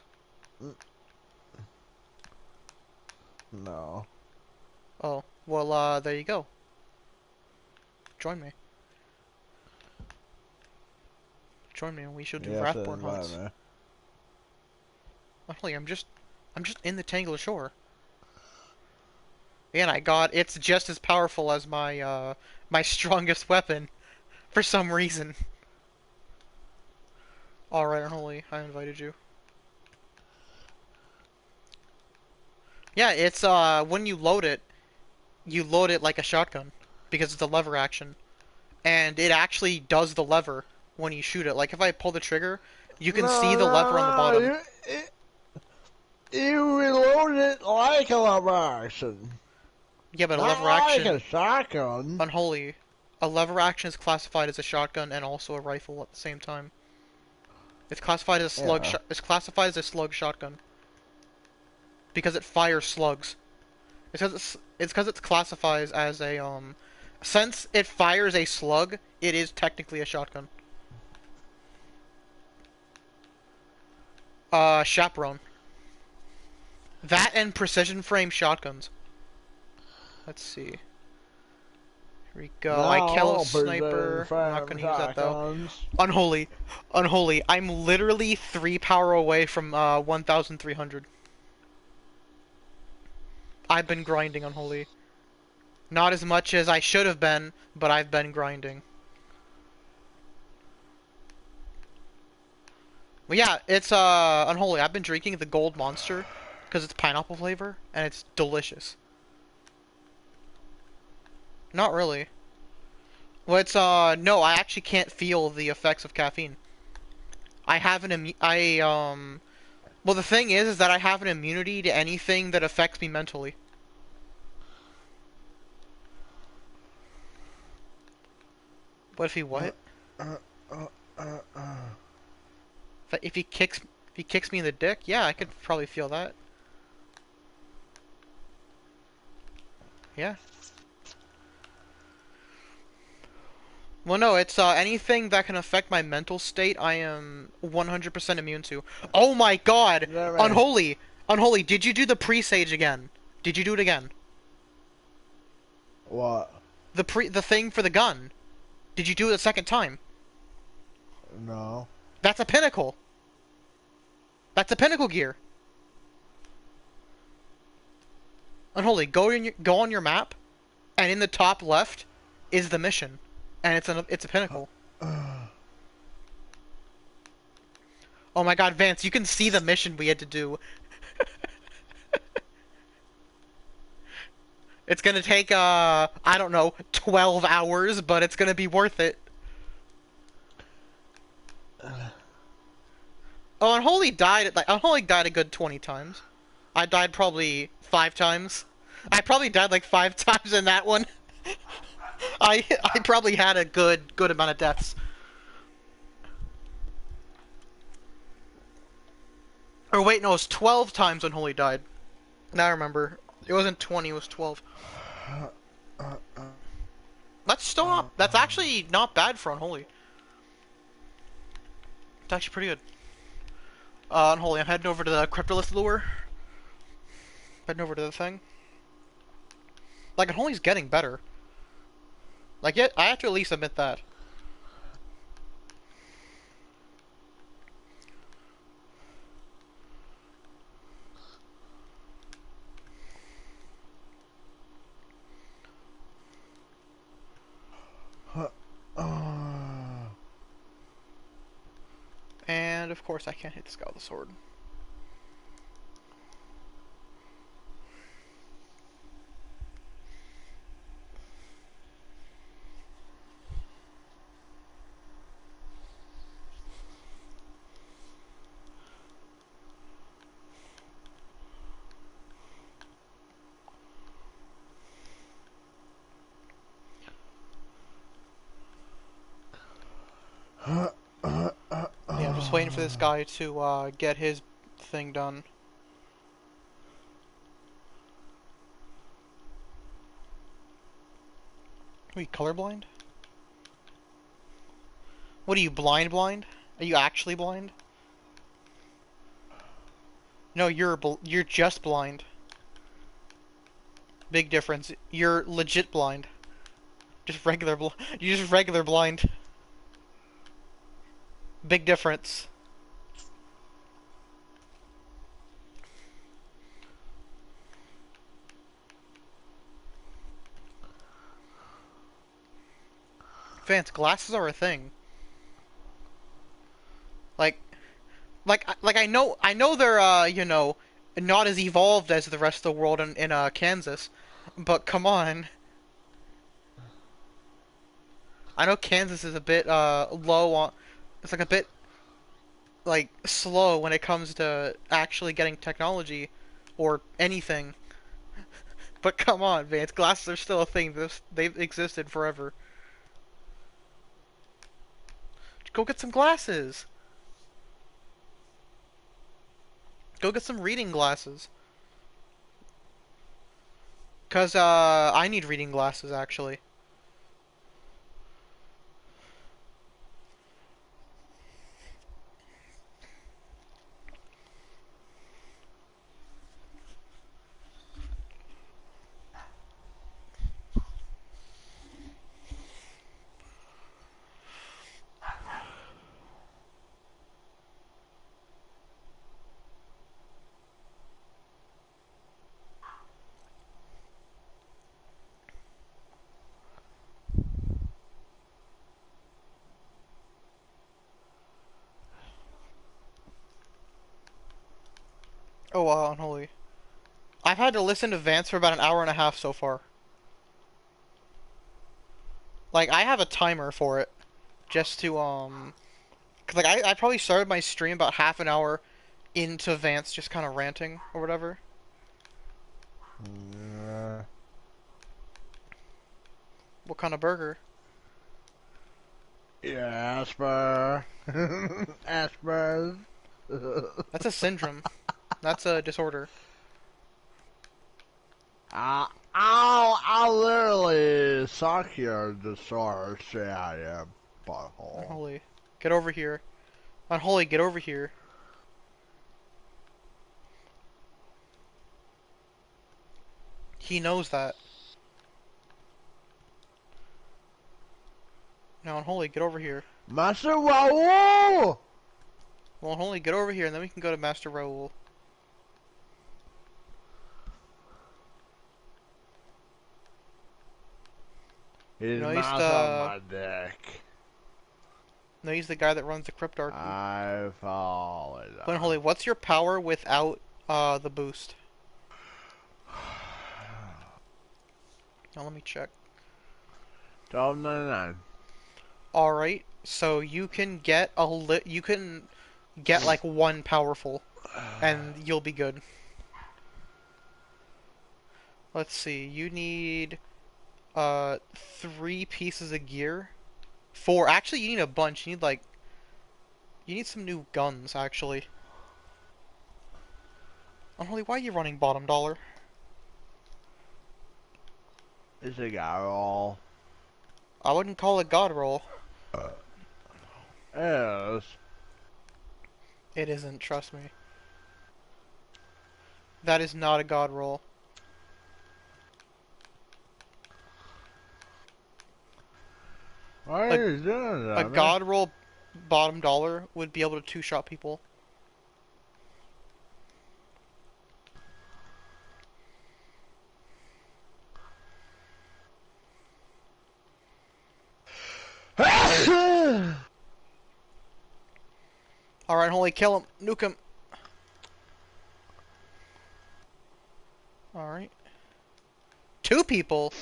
No. Oh, well, there you go. Join me. Join me and we shall do You have to Wrathborn invite hunts. me. Unholy, I'm just in the Tangle Shore. And it's just as powerful as my strongest weapon, for some reason. Alright, Unholy, I invited you. Yeah, it's, when you load it like a shotgun. Because it's a lever action. And it actually does the lever when you shoot it. Like, if I pull the trigger, you can see No, the lever on the no, bottom. no. You reload it like a lever action. Yeah, but a Not lever like a action, shotgun. Unholy, a lever action is classified as a shotgun and also a rifle at the same time. It's classified as a Yeah. it's classified as a slug shotgun. Because it fires slugs. It's because it's classified as a, since it fires a slug, it is technically a shotgun. Chaperone. That and precision frame shotguns. Let's see. Here we go. I kill a No, sniper. I'm not from gonna use that though. shotguns. Unholy. Unholy. I'm literally 3 power away from 1,300. I've been grinding, Unholy. Not as much as I should have been, but I've been grinding. Well, yeah, it's Unholy. I've been drinking the Gold Monster because it's pineapple flavor and it's delicious. Not really. Well, it's no, I actually can't feel the effects of caffeine. I have an well, the thing is that I have an immunity to anything that affects me mentally. What if he what? Uh, uh, uh, uh. If he kicks me in the dick, yeah, I could probably feel that. Yeah. Well, no, it's anything that can affect my mental state. I am 100% immune to. Oh my God, Never. Unholy, Unholy, did you do the presage again? Did you do it again? What? The thing for the gun. Did you do it a second time? No. That's a pinnacle. That's a pinnacle gear. Unholy, go on your map, and in the top left is the mission, and it's a pinnacle. Oh my God, Vance, you can see the mission we had to do. It's gonna take I don't know, 12 hours, but it's gonna be worth it. Oh, Unholy died a good 20 times. I died probably 5 times. I probably died like 5 times in that one. I probably had a good amount of deaths. Or wait, no, it was 12 times Unholy died. Now I remember. It wasn't 20, it was 12. That's still not... That's actually not bad for Unholy. It's actually pretty good. Unholy, I'm heading over to the Cryptolith lure. Heading over to the thing. Like, Unholy's getting better. Like, yeah, I have to at least admit that. And, of course, I can't hit this guy with a sword. just waiting for this guy to get his thing done. Are you colorblind? What are you, blind? Are you actually blind? No, you're just blind. Big difference. You're legit blind. Just regular you're just regular blind. Big difference. Vance, glasses are a thing. Like, I know they're not as evolved as the rest of the world in Kansas, but come on. I know Kansas is a bit low on. It's like a bit like slow when it comes to actually getting technology or anything. But come on, Vance, glasses are still a thing. They've existed forever. Go get some glasses. Go get some reading glasses. Cause I need reading glasses actually. Oh wow, unholy. I've had to listen to Vance for about an hour and a half so far. Like I have a timer for it, just to 'cause like I probably started my stream about half an hour into Vance just kind of ranting or whatever. Yeah. What kind of burger? Yeah, Asper. Asper. That's a syndrome. That's a disorder. I'll literally suck your disorder straight out of your butthole. Unholy. Get over here. Unholy, get over here. He knows that. Now, Unholy, get over here. Master Raoul! Well, Unholy, get over here, and then we can go to Master Raoul. His No, he's mouth on my dick. No, he's the guy that runs the Cryptarchy. I fall it. But Unholy, what's your power without the boost? Now let me check. 12.99. All right, so you can get like one powerful, and you'll be good. Let's see. You need 3 pieces of gear. 4. Actually, you need a bunch. You need some new guns actually. Unholy, why are you running bottom dollar? It's a guy roll. I wouldn't call it god roll. Yes. It isn't, trust me. That is not a god roll. Why are you doing that, A man? god roll bottom dollar would be able to two-shot people. Alright, Holy, kill him. Nuke him. Alright. 2 people?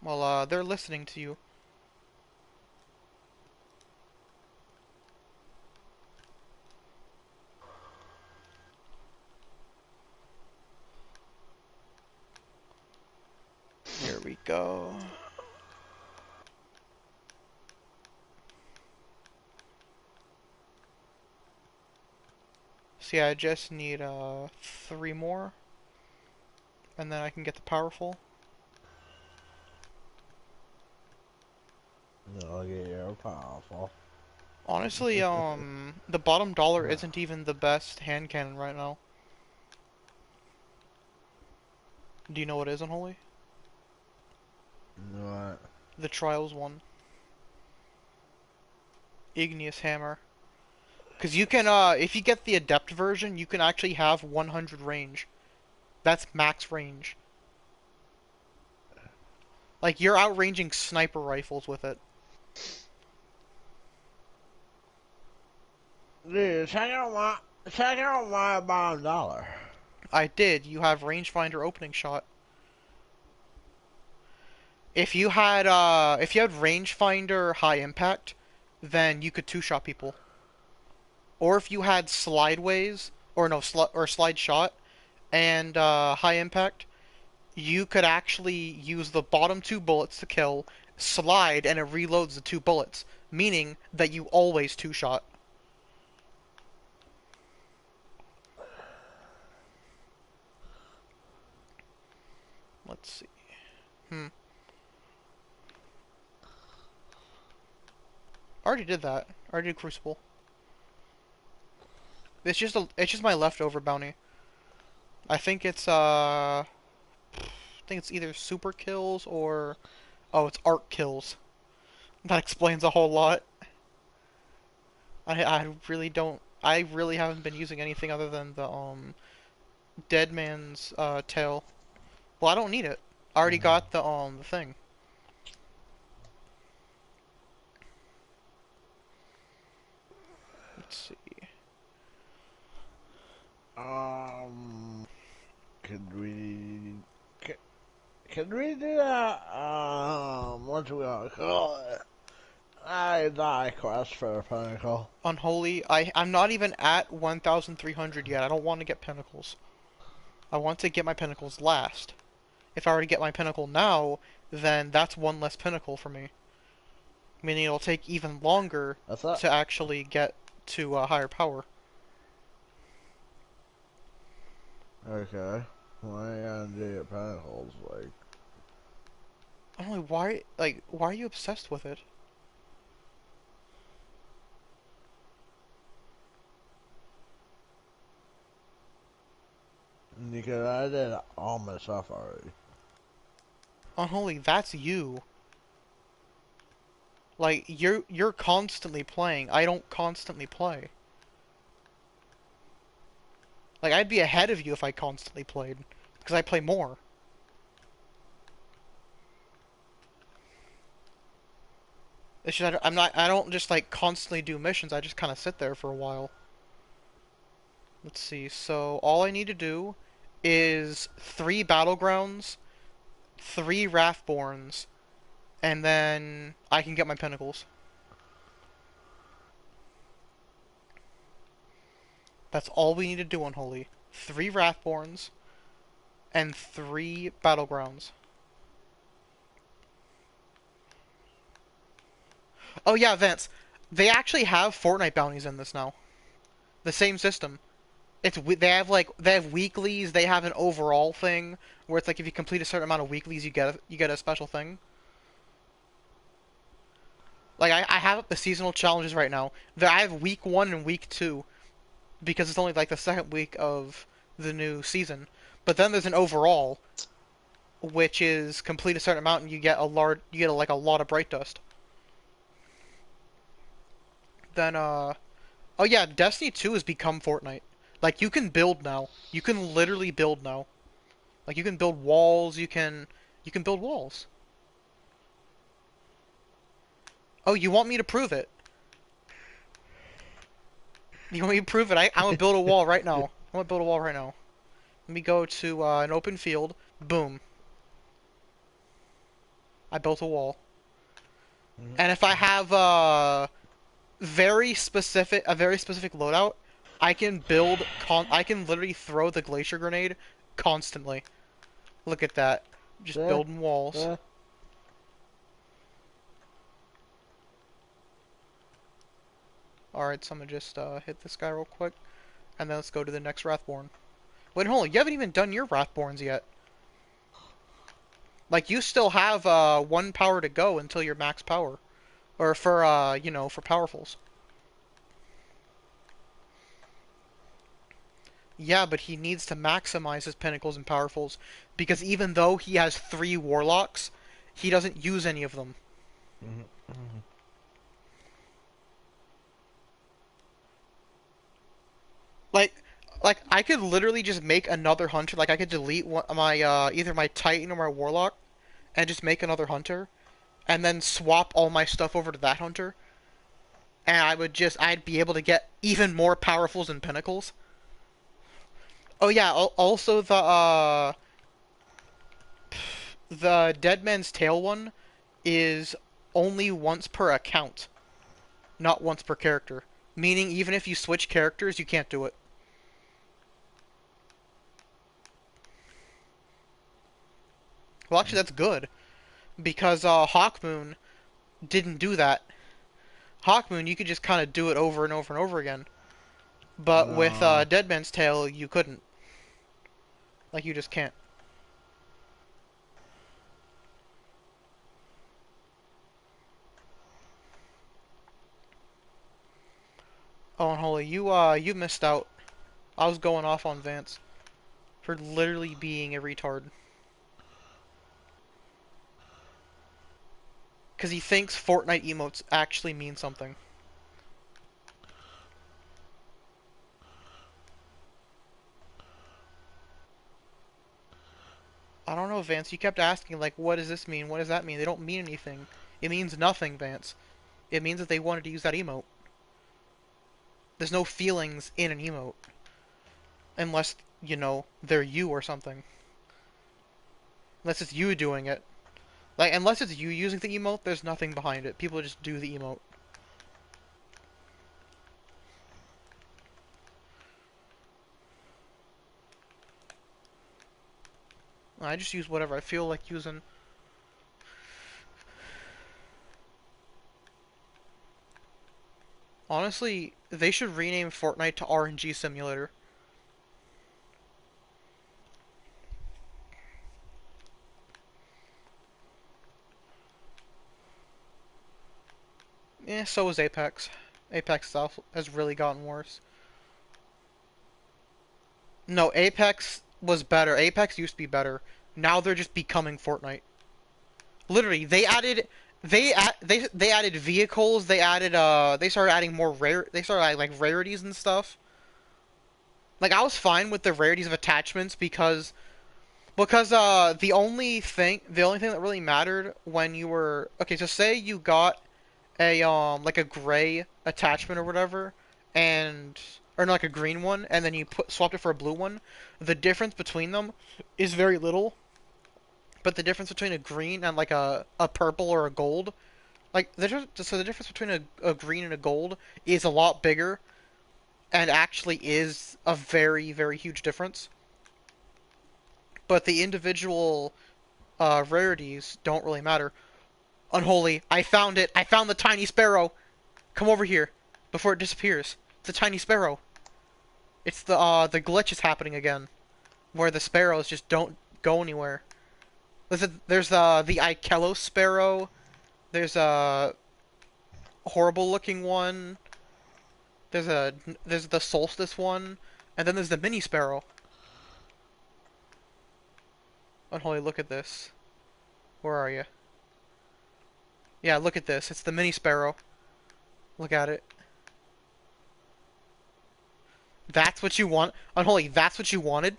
Well, they're listening to you. we go. See, I just need 3 more, and then I can get the powerful. No, I'll get your powerful. Honestly, the bottom dollar isn't even the best hand cannon right now. Do you know what is Unholy? What? The Trials one. Igneous Hammer. Because you can, if you get the Adept version, you can actually have 100 range. That's max range. Like, you're outranging sniper rifles with it. Dude, check out my bottom dollar. I did. You have rangefinder opening shot. If you had rangefinder high impact, then you could two-shot people. Or if you had slideways, or no, slide shot, and high impact, you could actually use the bottom 2 bullets to kill, slide, and it reloads the 2 bullets, meaning that you always two-shot. Let's see. I already did that. I already did Crucible. It's just my leftover bounty. I think it's either super kills or it's arc kills. That explains a whole lot. I really haven't been using anything other than the Dead Man's tail. Well, I don't need it. I already got the thing. Let's see. Could we... Can we do that, what do we want to call it? I die quest for a pinnacle. Unholy, I'm not even at 1,300 yet. I don't want to get pinnacles. I want to get my pinnacles last. If I were to get my pinnacle now, then that's 1 less pinnacle for me. Meaning it'll take even longer to actually get to higher power. Okay. Why you gotta do your pinnacles, like... I don't know, why are you obsessed with it? Because I did all my stuff already. Unholy, that's you. Like, you're constantly playing. I don't constantly play. Like, I'd be ahead of you if I constantly played. Because I play more. It's just, I don't just, like, constantly do missions. I just kind of sit there for a while. Let's see, so all I need to do is 3 Battlegrounds, 3 Wrathborns, and then I can get my Pinnacles. That's all we need to do, Unholy. 3 Wrathborns, and 3 Battlegrounds. Oh yeah, Vance. They actually have Fortnite bounties in this now. The same system. They have weeklies. They have an overall thing where it's like if you complete a certain amount of weeklies, you get a special thing. Like I have up the seasonal challenges right now. I have week 1 and week 2 because it's only like the second week of the new season. But then there's an overall, which is complete a certain amount and you get like a lot of bright dust. Then oh yeah, Destiny 2 has become Fortnite. Like you can build now. You can literally build now. Like you can build walls, you can build walls. Oh, you want me to prove it? You want me to prove it? I'm gonna build a wall right now. I'm gonna build a wall right now. Let me go to an open field. Boom. I built a wall. And if I have a very specific loadout, I can literally throw the glacier grenade constantly. Look at that. Just Yeah. building walls. Yeah. Alright, so I'm gonna just hit this guy real quick, and then let's go to the next Wrathborn. Wait, hold on, you haven't even done your Wrathborns yet. Like, you still have 1 power to go until your max power. Or for, you know, for powerfuls. Yeah, but he needs to maximize his pinnacles and powerfuls, because even though he has 3 warlocks, he doesn't use any of them. Mm-hmm. Like, like I could literally just make another hunter. Like I could delete my either my Titan or my Warlock, and just make another hunter, and then swap all my stuff over to that hunter, and I'd be able to get even more powerfuls and pinnacles. Oh yeah, also the Dead Man's Tale one is only once per account, not once per character. Meaning even if you switch characters, you can't do it. Well, actually, that's good because Hawkmoon didn't do that. Hawkmoon, you could just kind of do it over and over and over again. But with No. Dead Man's Tale, you couldn't. Like, you just can't. Oh, Unholy, you missed out. I was going off on Vance for literally being a retard. Because he thinks Fortnite emotes actually mean something. I don't know, Vance. You kept asking, like, what does this mean? What does that mean? They don't mean anything. It means nothing, Vance. It means that they wanted to use that emote. There's no feelings in an emote. Unless, you know, they're you or something. Unless it's you doing it. Like, unless it's you using the emote, there's nothing behind it. People just do the emote. I just use whatever I feel like using. Honestly, they should rename Fortnite to RNG Simulator. So is Apex. Apex stuff has really gotten worse. No, Apex was better. Apex used to be better. Now they're just becoming Fortnite. Literally, they added vehicles. They started adding more rare. They started adding like rarities and stuff. Like I was fine with the rarities of attachments because the only thing that really mattered when you were okay. So say you got a like a gray attachment or whatever, and or no, like a green one, and then you swapped it for a blue one. The difference between them is very little, but the difference between a green and like a purple or a gold, like so the difference between a green and a gold is a lot bigger, and actually is a very very huge difference. But the individual rarities don't really matter. Unholy, I found it. I found the tiny sparrow. Come over here before it disappears. It's a tiny sparrow. It's the glitch is happening again, where the sparrows just don't go anywhere. There's the Ikelos sparrow. There's a horrible looking one. There's a there's the solstice one, and then there's the mini sparrow. Unholy, look at this. Where are you? Yeah, look at this. It's the mini sparrow. Look at it. That's what you want, Unholy. That's what you wanted.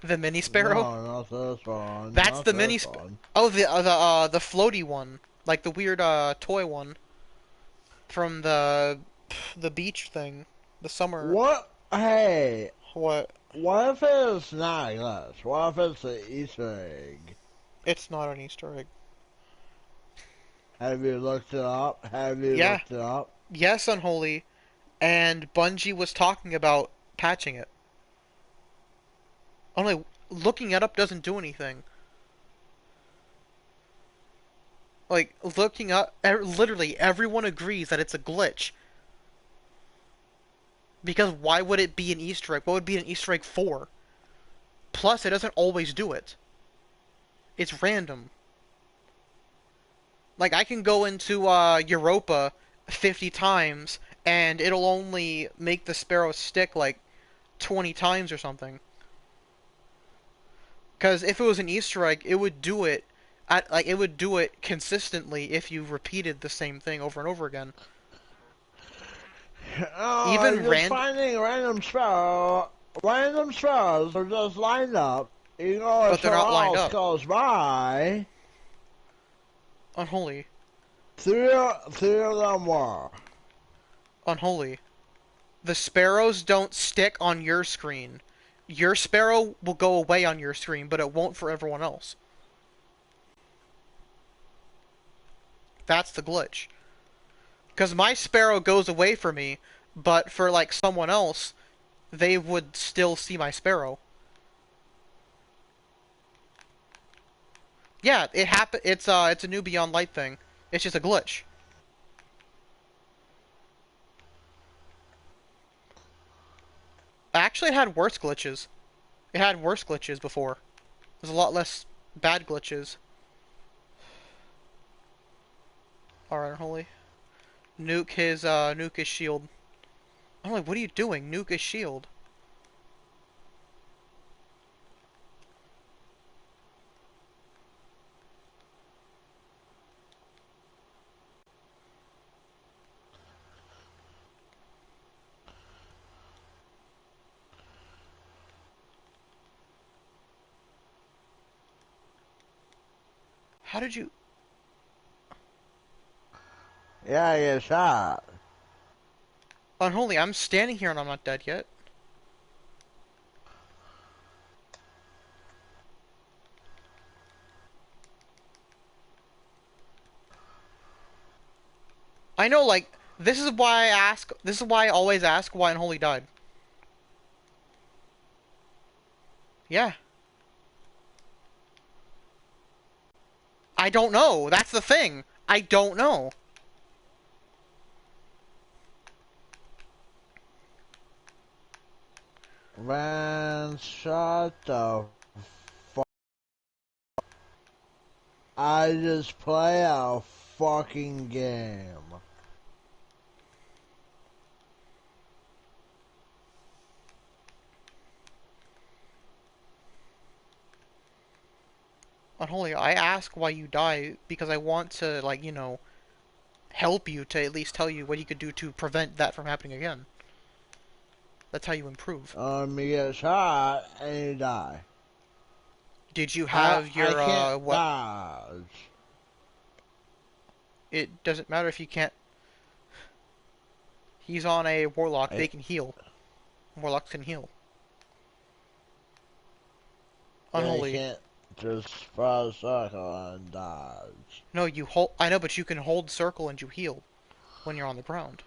The mini sparrow. No, not this one. That's Not the this mini one. Oh, the floaty one, like the weird toy one from the beach thing, the summer. What? Hey, What? what if it's not this? What if it's an Easter egg? It's not an Easter egg. Have you looked it up? Have you Yeah. looked it up? Yes, Unholy. And Bungie was talking about patching it. Only looking it up doesn't do anything. Like, looking up, literally everyone agrees that it's a glitch. Because why would it be an Easter egg? What would be an Easter egg for? Plus, it doesn't always do it. It's random. Like, I can go into Europa 50 times, and it'll only make the sparrow stick, like, 20 times or something. Because if it was an Easter egg, it would do it it would do it consistently if you repeated the same thing over and over again. Oh, Even you're just rand, finding random sparrows are just lined up. You know, if but they're someone not lined else up. goes by, Unholy, three of them were. unholy. The sparrows don't stick on your screen. Your sparrow will go away on your screen, but it won't for everyone else. That's the glitch. Because my sparrow goes away for me, but for like someone else, they would still see my sparrow. Yeah, it happen. It's a new Beyond Light thing. It's just a glitch. Actually, it had worse glitches. It had worse glitches before. There's a lot less bad glitches. Alright, Unholy. Nuke his shield. I'm like, what are you doing? Nuke his shield. How did you... Yeah, I get shot. Unholy, I'm standing here and I'm not dead yet. I know, like, this is why I always ask why Unholy died. Yeah. I don't know. That's the thing. I don't know. Man, shut the fuck. I just play a fucking game. Unholy, I ask why you die because I want to, like, help you to at least tell you what you could do to prevent that from happening again. That's how you improve. You get shot and you die. Did you I have I your, can't what? dodge. It doesn't matter if you can't. He's on a warlock. They I, can heal. Warlocks can heal. I Unholy. can't just press circle and dodge. No, you hold. I know, but you can hold circle and you heal when you're on the ground.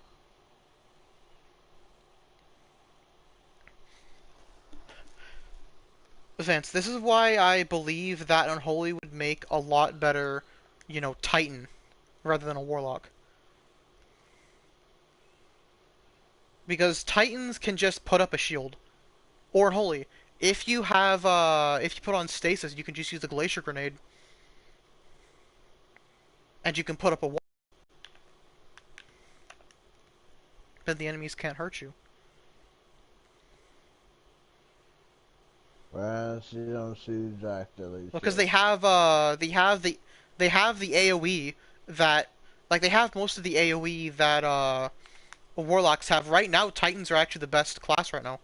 Vance, this is why I believe that Unholy would make a lot better, Titan rather than a Warlock. Because Titans can just put up a shield. Or Unholy. If you put on Stasis, you can just use the Glacier Grenade. And you can put up a wall. Then the enemies can't hurt you. Well, you don't see Jack Because shit. they have the AoE that, like, they have most of the AoE that Warlocks have. Right now, Titans are actually the best class right now.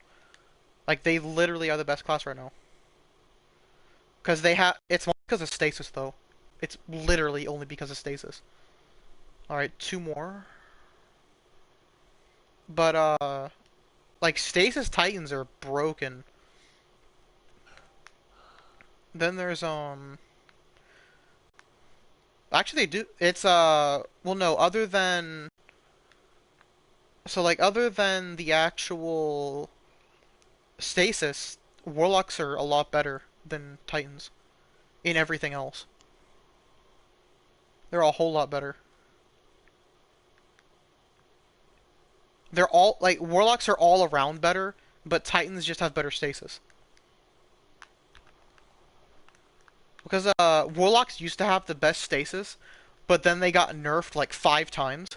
Like, they literally are the best class right now. Because they have... It's not because of Stasis, though. It's literally only because of Stasis. Alright, two more. But, like, Stasis Titans are broken. Then there's, Actually, they do... It's, well, no, other than... So, like, other than the actual Stasis, Warlocks are a lot better than Titans in everything else. They're a whole lot better. They're all, like, Warlocks are all around better, but Titans just have better stasis. Because, Warlocks used to have the best stasis, but then they got nerfed, like, 5 times.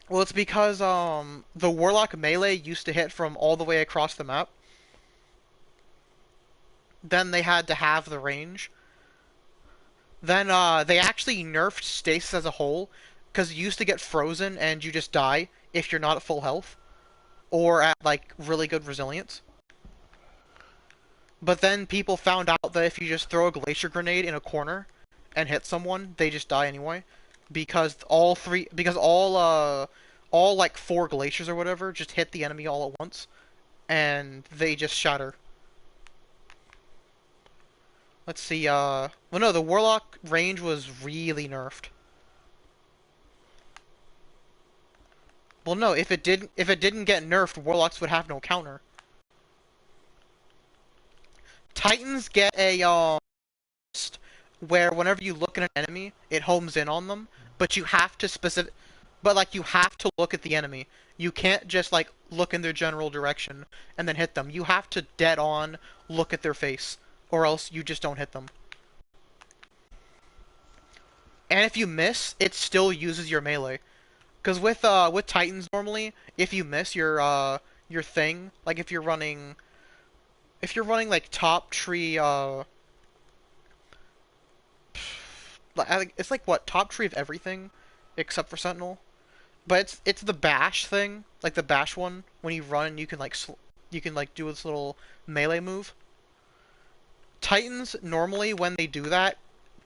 Well, it's because, the Warlock melee used to hit from all the way across the map. Then they had to have the range. Then, they actually nerfed stasis as a whole, because you used to get frozen and you just die if you're not at full health, or at, like, really good resilience. But then people found out that if you just throw a glacier grenade in a corner and hit someone, they just die anyway. Because all like 4 glaciers or whatever just hit the enemy all at once, and they just shatter. Let's see, well no, the Warlock range was really nerfed. Well no, if it didn't get nerfed, Warlocks would have no counter. Titans get a, where whenever you look at an enemy, it homes in on them, but you have to look at the enemy. You can't just like look in their general direction and then hit them. You have to dead on look at their face, or else you just don't hit them. And if you miss, it still uses your melee. Because with Titans normally, if you miss your thing, like if you're running like top tree it's like what, top tree of everything except for Sentinel. But it's the bash thing, like the bash one. When you run, you can like do this little melee move. Titans normally when they do that,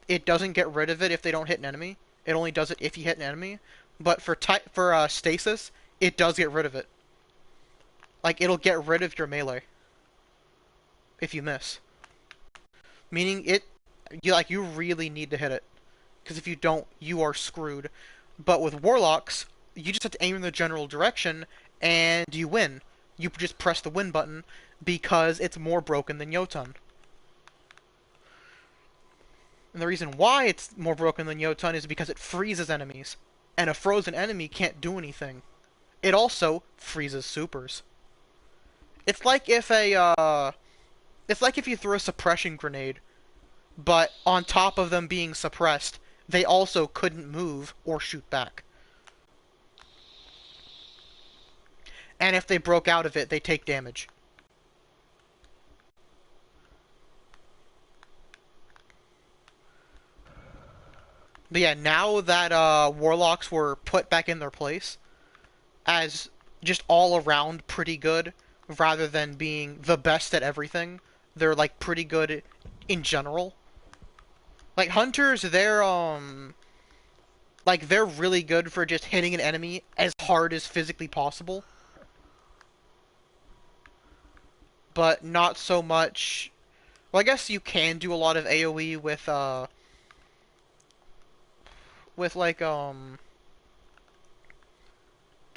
it doesn't get rid of it if they don't hit an enemy. It only does it if you hit an enemy. But for stasis, it does get rid of it. Like it'll get rid of your melee if you miss. Meaning you really need to hit it, because if you don't, you are screwed. But with Warlocks, you just have to aim in the general direction, and you win. You just press the win button, because it's more broken than Jotun. And the reason why it's more broken than Jotun is because it freezes enemies. And a frozen enemy can't do anything. It also freezes supers. It's like if it's like if you throw a suppression grenade, but on top of them being suppressed, they also couldn't move or shoot back. And if they broke out of it, they take damage. But yeah, now that Warlocks were put back in their place as just all around pretty good, rather than being the best at everything, they're like pretty good in general. Like Hunters, they're really good for just hitting an enemy as hard as physically possible. But not so much. Well, I guess you can do a lot of AoE with like did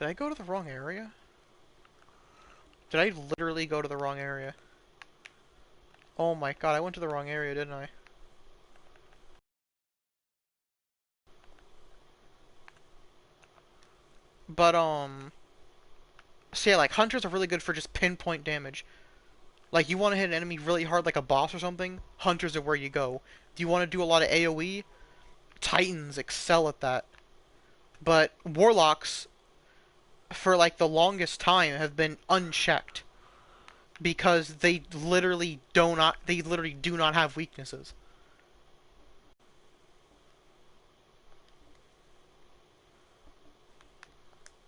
I go to the wrong area? Did I literally go to the wrong area? Oh my god, I went to the wrong area, didn't I? But so yeah, like Hunters are really good for just pinpoint damage. Like you want to hit an enemy really hard like a boss or something, Hunters are where you go. Do you want to do a lot of AoE? Titans excel at that. But Warlocks, for like the longest time, have been unchecked. Because they literally do not have weaknesses.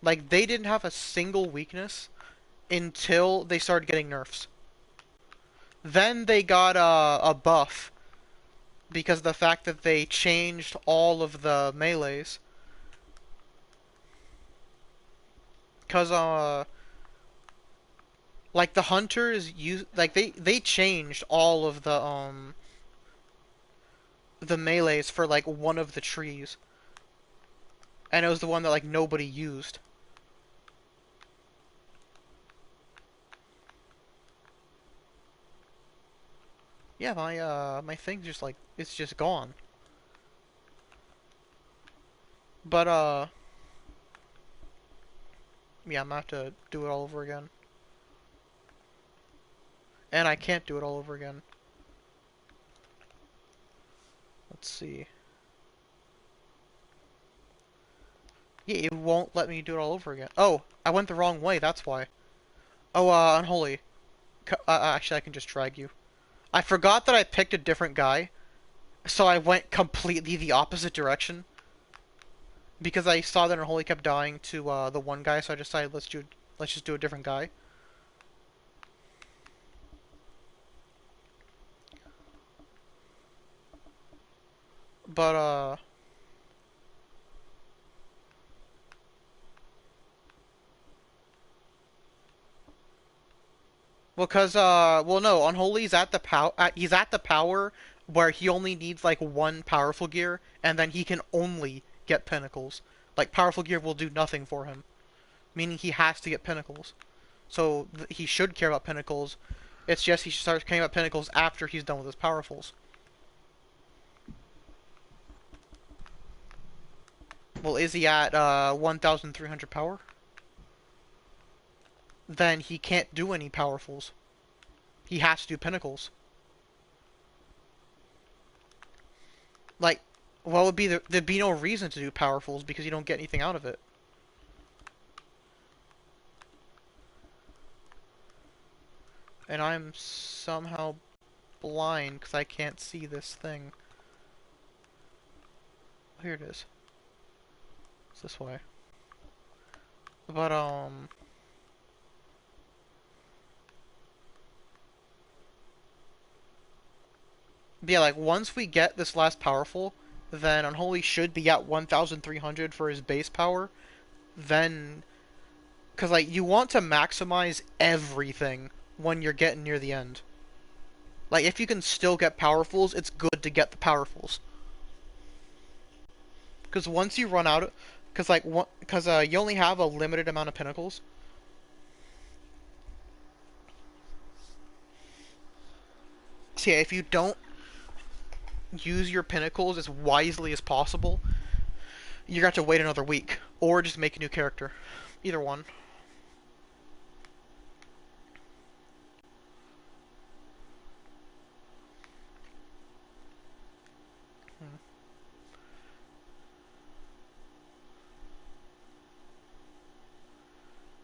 Like they didn't have a single weakness until they started getting nerfs. Then they got a buff because of the fact that they changed all of the melees. Cause like the hunters they changed all of the melees for like one of the trees. And it was the one that like nobody used. Yeah, my thing's just like, it's just gone. But, yeah, I'm gonna have to do it all over again. And I can't do it all over again. Let's see. Yeah, it won't let me do it all over again. Oh, I went the wrong way, that's why. Oh, Unholy. Actually, I can just drag you. I forgot that I picked a different guy, so I went completely the opposite direction. Because I saw that Unholy kept dying to, the one guy, so I decided let's just do a different guy. But, well, well, no, Unholy's at the he's at the power where he only needs, like, one powerful gear, and then he can only get pinnacles. Like, powerful gear will do nothing for him, meaning he has to get pinnacles. So, he should care about pinnacles. It's just he should start caring about pinnacles after he's done with his powerfuls. Well, is he at, 1,300 power? Then he can't do any powerfuls. He has to do pinnacles. Like, what would be there'd be no reason to do powerfuls because you don't get anything out of it. And I'm somehow blind because I can't see this thing. Here it is. It's this way. But, yeah, like, once we get this last powerful, then Unholy should be at 1,300 for his base power. Then, because, like, you want to maximize everything when you're getting near the end. Like, if you can still get powerfuls, it's good to get the powerfuls. Because once you run out, you only have a limited amount of pinnacles. So yeah, if you don't use your pinnacles as wisely as possible, you're gonna have to wait another week, or just make a new character. Either one.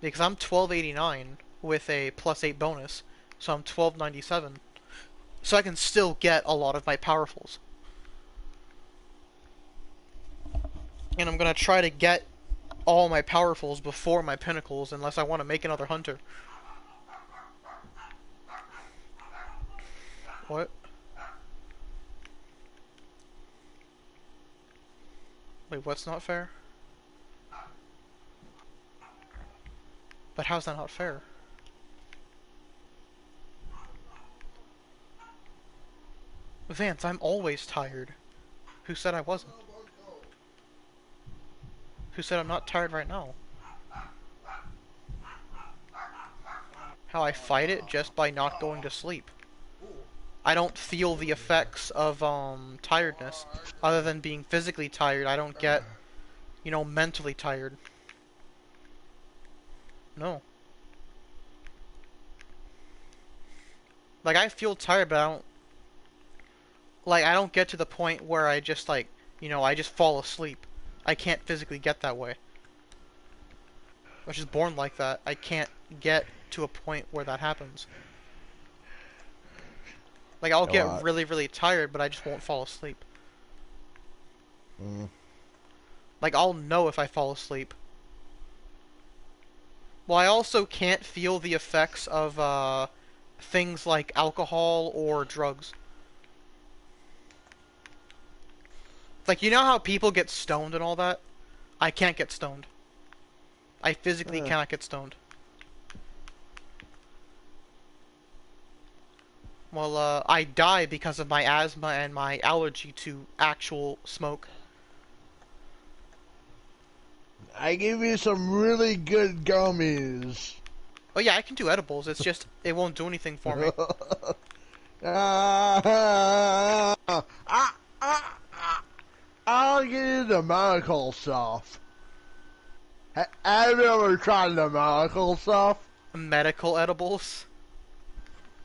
Because I'm 1289 with a +8 bonus, so I'm 1297. So I can still get a lot of my powerfuls. And I'm gonna try to get all my powerfuls before my pinnacles, unless I want to make another hunter. What? Wait, what's not fair? But how's that not fair? Vance, I'm always tired. Who said I wasn't? Who said I'm not tired right now? How I fight it? Just by not going to sleep. I don't feel the effects of, tiredness. Other than being physically tired, I don't get, mentally tired. No. Like, I feel tired, but I don't get to the point where I just, I just fall asleep. I can't physically get that way. I was just born like that. I can't get to a point where that happens. Like, I'll get really, really tired, but I just won't fall asleep. Like, I'll know if I fall asleep. Well, I also can't feel the effects of, things like alcohol or drugs. Like, you know how people get stoned and all that? I can't get stoned. I physically cannot get stoned. Well, I die because of my asthma and my allergy to actual smoke. I give you some really good gummies. Oh yeah, I can do edibles, it's just, it won't do anything for me. Uh, I, I'll give you the medical stuff. Have you ever tried the medical stuff? Medical edibles.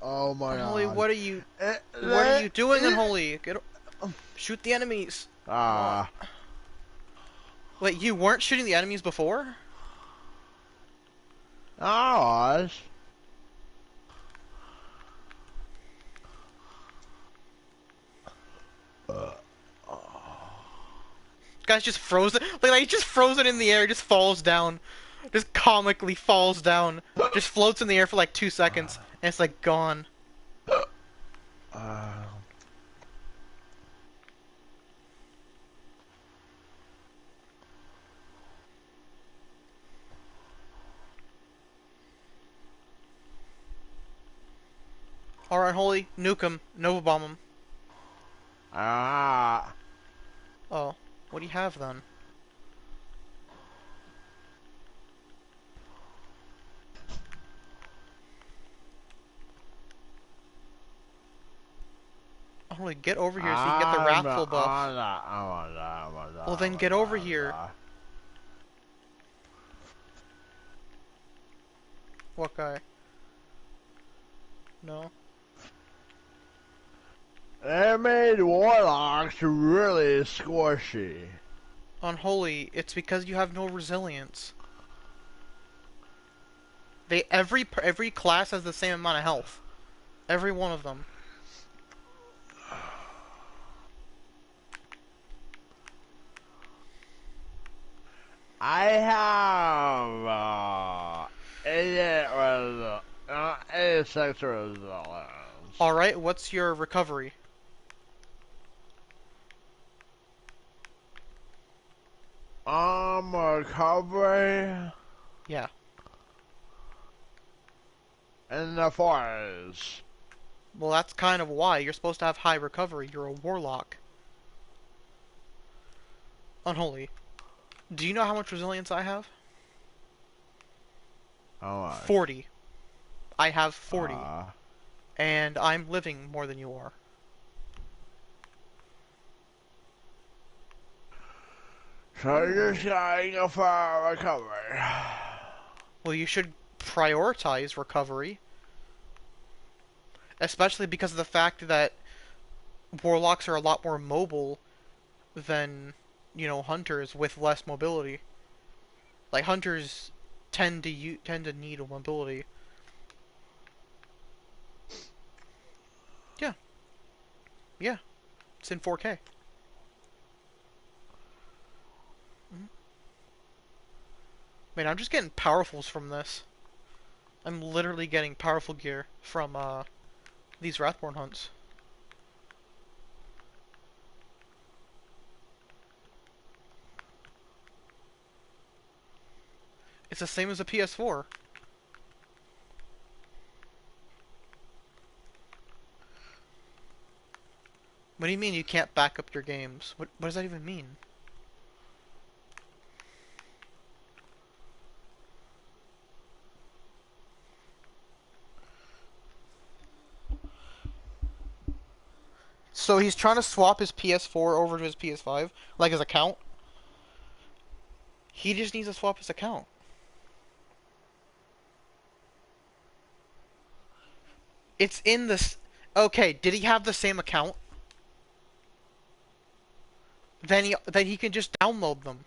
Oh my Unholy, god. what are you? It, What are you doing, it, Unholy? Shoot the enemies. Come on. ah. Wait, you weren't shooting the enemies before? I was. Guy's just frozen. Like he just frozen in the air, just falls down. Just comically falls down. Just floats in the air for like 2 seconds, and it's like gone. Uh, Alright, Holy, nuke him. Nova bomb him. ah. Oh, what do you have then? Holy, get over here so you can get the Wrathful buff. Well then get over here. What guy? No. They made warlocks really squishy. Unholy, it's because you have no resilience. Every class has the same amount of health. Every one of them. I have 86 resilience. Alright, what's your recovery? Recovery Yeah. in the forest. Well, that's kind of why. You're supposed to have high recovery. You're a warlock. Unholy. Do you know how much resilience I have? How much? 40. I have 40. And I'm living more than you are. So you're just gotta go for recovery. Well, you should prioritize recovery. Especially because of the fact that warlocks are a lot more mobile than, you know, hunters with less mobility. Like, hunters tend to need a mobility. Yeah. Yeah. It's in 4K. Man, I'm just getting powerfuls from this. I'm literally getting powerful gear from, these Wrathborn hunts. It's the same as a PS4. What do you mean you can't back up your games? What does that even mean? So he's trying to swap his PS4 over to his PS5, like his account. He just needs to swap his account. It's in this. Okay, did he have the same account? Then he can just download them.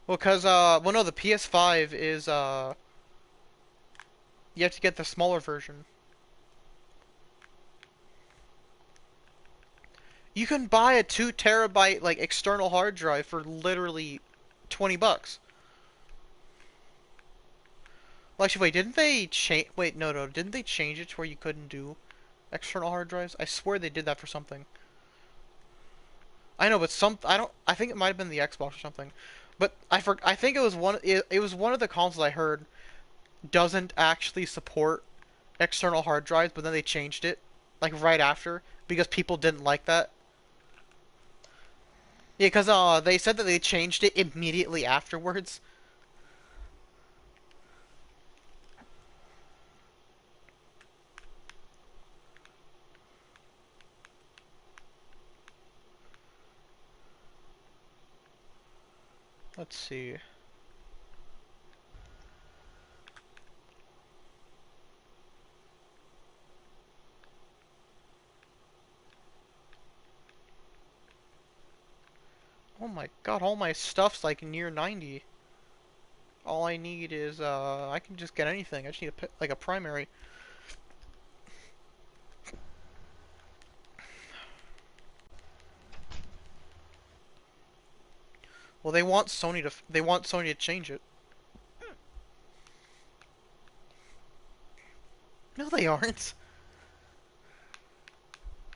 Well, well, no, the PS5 is, you have to get the smaller version. You can buy a 2 terabyte, like, external hard drive for literally $20. Well, actually, wait, didn't they change? Wait, no, didn't they change it to where you couldn't do external hard drives? I swear they did that for something. I know, but I think it might have been the Xbox or something. But I think it was it was one of the consoles I heard doesn't actually support external hard drives, but then they changed it, like, right after, because people didn't like that. Yeah, because they said that they changed it immediately afterwards. Let's see. Oh my god, all my stuff's like near 90. All I need is, I can just get anything. I just need like a primary. Well, they want Sony to change it. No, they aren't.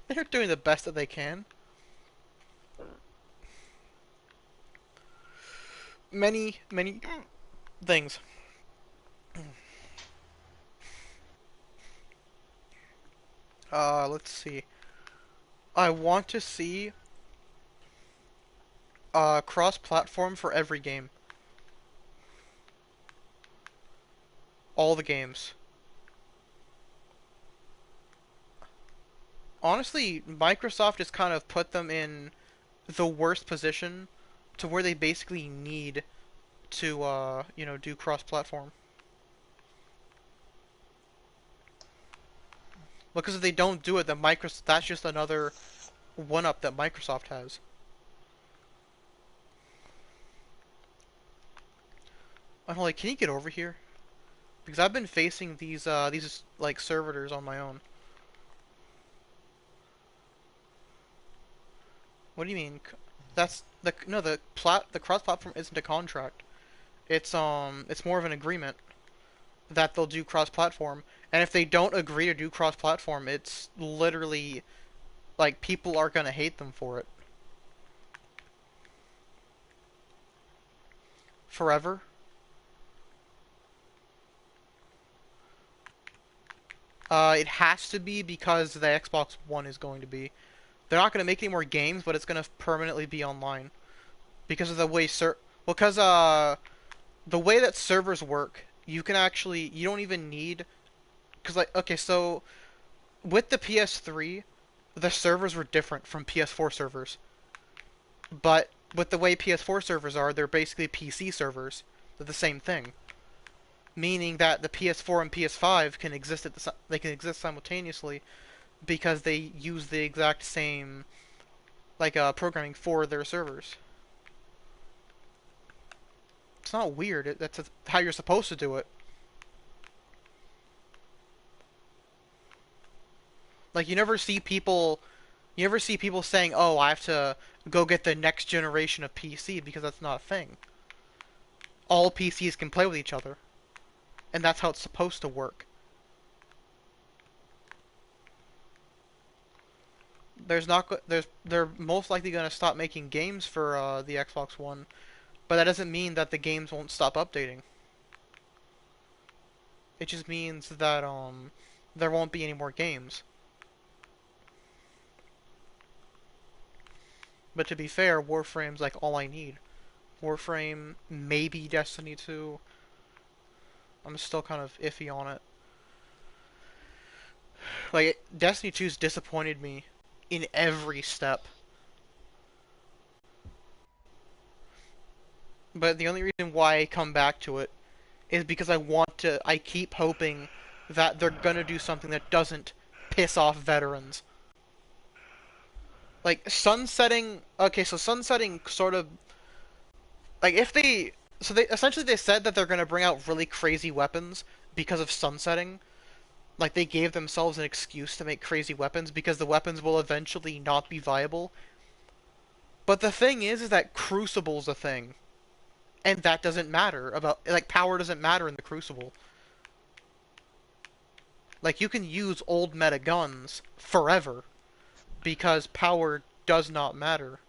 They're doing the best that they can. Many things. Let's see. I want to see cross-platform for every game. All the games. Honestly, Microsoft has kind of put them in the worst position to where they basically need to, do cross-platform. Because if they don't do it, then that's just another one-up that Microsoft has. I'm like, can you get over here? Because I've been facing these like servitors on my own. What do you mean? That's the no the cross-platform isn't a contract. It's more of an agreement that they'll do cross-platform. And if they don't agree to do cross-platform, it's literally like people are gonna hate them for it forever. It has to be because the Xbox One is going to be. They're not gonna make any more games, but it's gonna permanently be online because of the way because the way that servers work, you don't even need because like okay, so with the PS3, the servers were different from PS4 servers. But with the way PS4 servers are, they're basically PC servers. They're the same thing, meaning that the PS4 and PS5 they can exist simultaneously because they use the exact same programming for their servers. It's not weird. That's how you're supposed to do it. Like you never see people saying, "Oh, I have to go get the next generation of PC," because that's not a thing. All PCs can play with each other, and that's how it's supposed to work. They're most likely going to stop making games for the Xbox One, but that doesn't mean that the games won't stop updating. It just means that there won't be any more games. But to be fair, Warframe's like all I need. Warframe, maybe Destiny 2. I'm still kind of iffy on it. Like Destiny 2's disappointed me in every step. But the only reason why I come back to it is because I keep hoping that they're gonna do something that doesn't piss off veterans. Like sunsetting, okay, so sunsetting sort of, like if they, so they, essentially they said that they're gonna bring out really crazy weapons because of sunsetting. Like they gave themselves an excuse to make crazy weapons because the weapons will eventually not be viable. But the thing is that Crucible's a thing. And that doesn't matter like power doesn't matter in the Crucible. Like you can use old meta guns forever because power does not matter.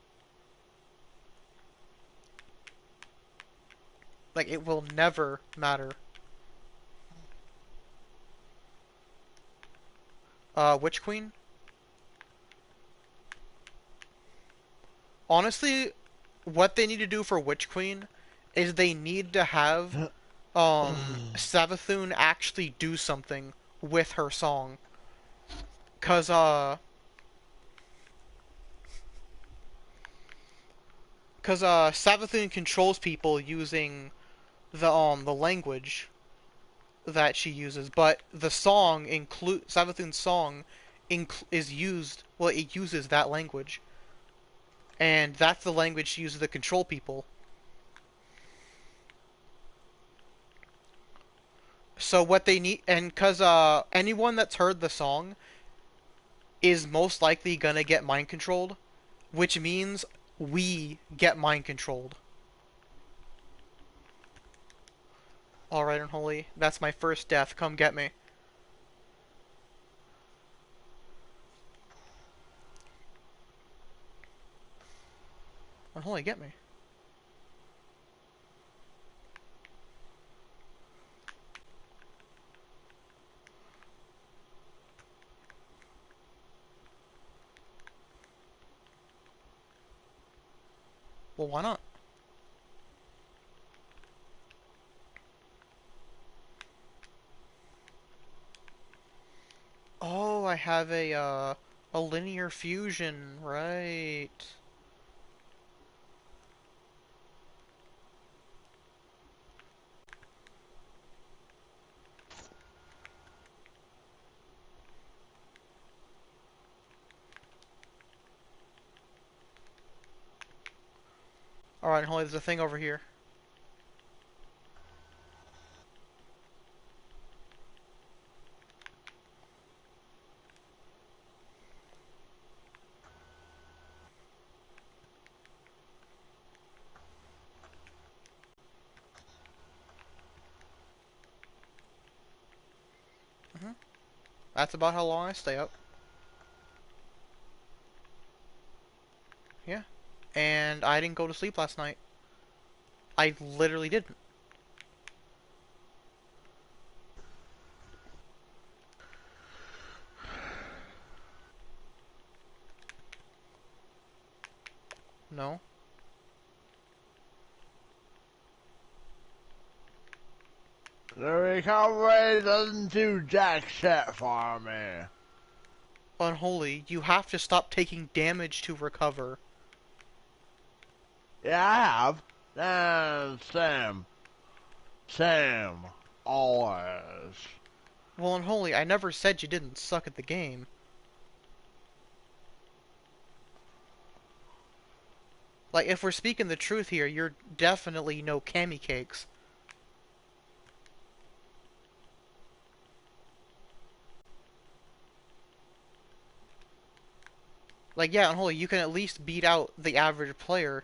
Like it will never matter. Witch Queen? Honestly, what they need to do for Witch Queen is they need to have Savathun actually do something with her song. Cause Savathun controls people using the language that she uses, but the song Savathun's song is used, well, it uses that language. And that's the language she uses to control people. So what they need, and cause anyone that's heard the song is most likely gonna get mind controlled, which means we get mind controlled. Alright, Unholy, that's my first death, come get me. Unholy, get me. Well, why not? Oh, I have a linear fusion, right. Alright, Unholy, there's a thing over here. That's about how long I stay up. Yeah. And I didn't go to sleep last night. I literally didn't. No. The recovery doesn't do jack shit for me. Unholy, you have to stop taking damage to recover. Yeah, I have. Same, always. Well, Unholy, I never said you didn't suck at the game. Like, if we're speaking the truth here, you're definitely no Kami Cakes. Like, yeah, Unholy, you can at least beat out the average player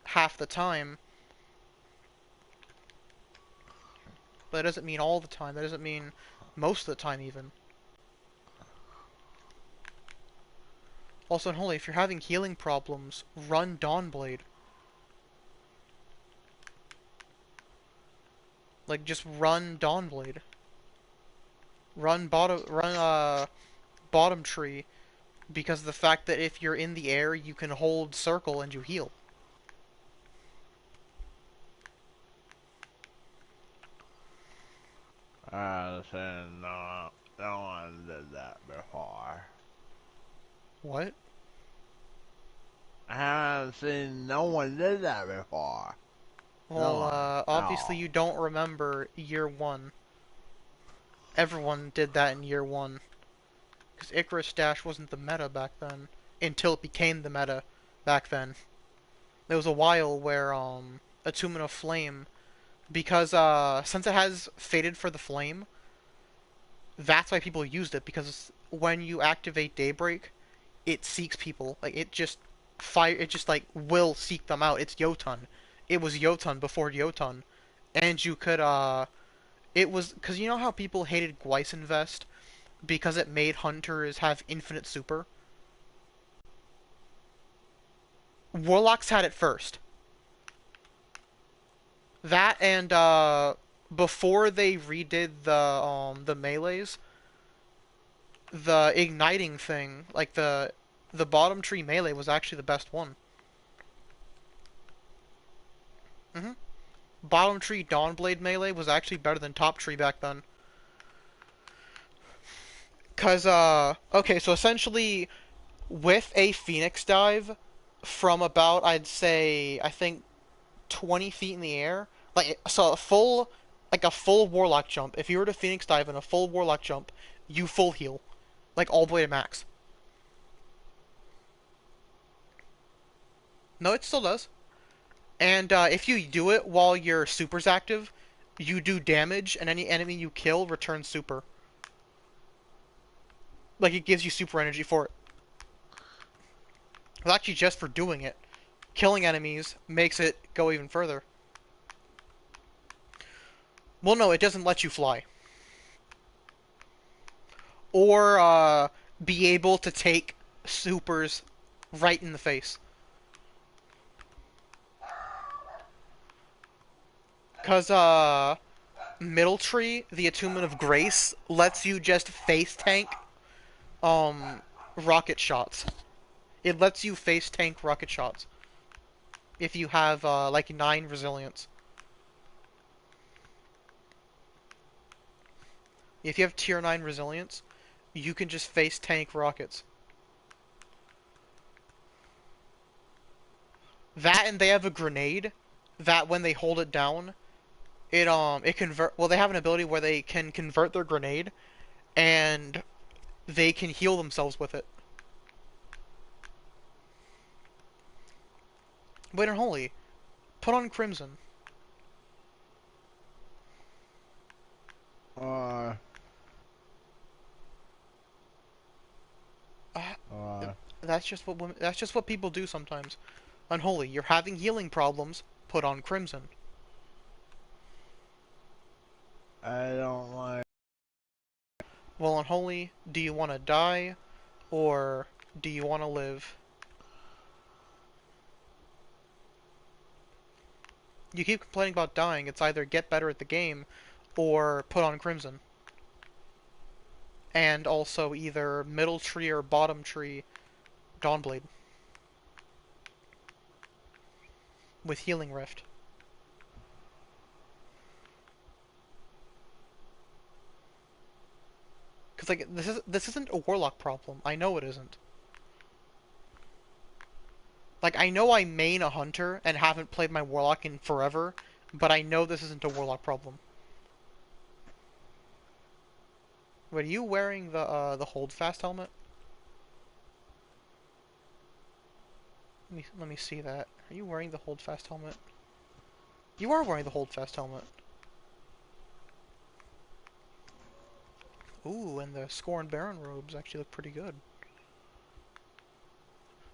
half the time. But that doesn't mean all the time. That doesn't mean most of the time, even. Also, Unholy, if you're having healing problems, run Dawnblade. Like, just run Dawnblade. Run bottom tree, because of the fact that if you're in the air, you can hold circle and you heal. I said no one did that before. What? I haven't seen no one did that before. Well, No. obviously you don't remember year one. Everyone did that in year one. Because Icarus Dash wasn't the meta back then. Until it became the meta back then. There was a while where, Attumen of Flame, because, since it has Fated for the Flame, that's why people used it, because when you activate Daybreak, it seeks people. Like, it just, like, will seek them out. It's Jotun. It was Jotun before Jotun. And you could, it was, because you know how people hated Gwycinvest because it made hunters have infinite super? Warlocks had it first. That and before they redid the melees, the igniting thing, like the bottom tree melee was actually the best one. Hmm. Bottom tree Dawnblade melee was actually better than top tree back then. Cause okay, so essentially with a Phoenix dive from about I think 20 feet in the air, like so a full Warlock jump. If you were to Phoenix dive in a full Warlock jump, you full heal, like all the way to max. No, it still does. And if you do it while your super's active, you do damage, and any enemy you kill returns super. Like it gives you super energy for it. Well, actually, just for doing it, killing enemies makes it go even further. Well, no, it doesn't let you fly. Or be able to take supers right in the face. Because, Middle Tree, the Attunement of Grace, lets you just face tank, um, rocket shots. It lets you face tank rocket shots. If you have, like, 9 resilience. If you have tier 9 resilience, you can just face tank rockets. That and they have a grenade that when they hold it down, it convert. Well, they have an ability where they can convert their grenade, and they can heal themselves with it. Wait, unholy. Put on Crimson. Uh, Uh, uh, that's just what people do sometimes. Unholy, you're having healing problems. Put on Crimson. I don't like. Well, unholy, do you want to die, or do you want to live? You keep complaining about dying. It's either get better at the game, or put on Crimson. And also either middle tree or bottom tree Dawnblade with Healing Rift. Because like this isn't a Warlock problem. I know it isn't. Like I know I main a Hunter and haven't played my Warlock in forever, but I know this isn't a Warlock problem. Wait, are you wearing the Holdfast helmet? Let me see that. Are you wearing the Holdfast helmet? You are wearing the Holdfast helmet. Ooh, and the Scorn Baron robes actually look pretty good.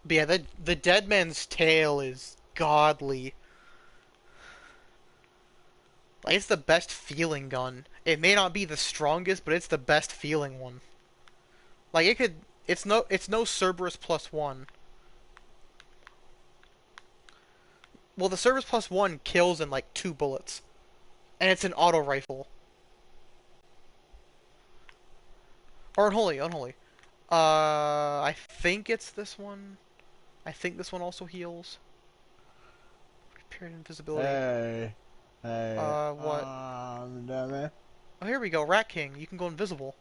But yeah, the Dead Man's Tail is godly. Like, it's the best feeling gun. It may not be the strongest, but it's the best feeling one. Like it could, it's no Cerberus +1. Well, the Cerberus +1 kills in like 2 bullets, and it's an auto rifle. Or unholy, unholy. I think it's this one. I think this one also heals. Period invisibility. Hey, hey, What? down there. Oh, here we go. Rat King. You can go invisible.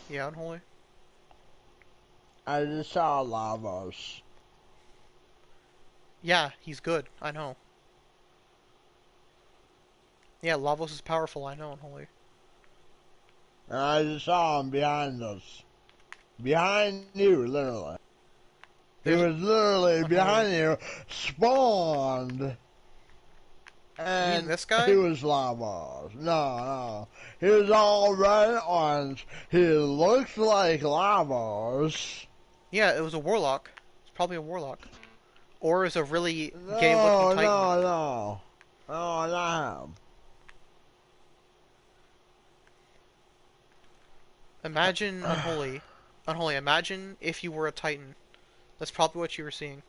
Yeah, unholy. I just saw Lavos. Yeah, he's good. I know. Yeah, Lavos is powerful. I know, unholy. And I just saw him behind us. Behind you, literally. He There's was literally unholy. behind you, spawned. You mean And this guy? he was Lavos. No, no. He was all red and orange. He looks like Lavos. Yeah, it was a warlock. It's probably a warlock. Or is a really gay-looking No, titan. no, no. No, not him. Imagine unholy. Unholy, imagine if you were a titan. That's probably what you were seeing.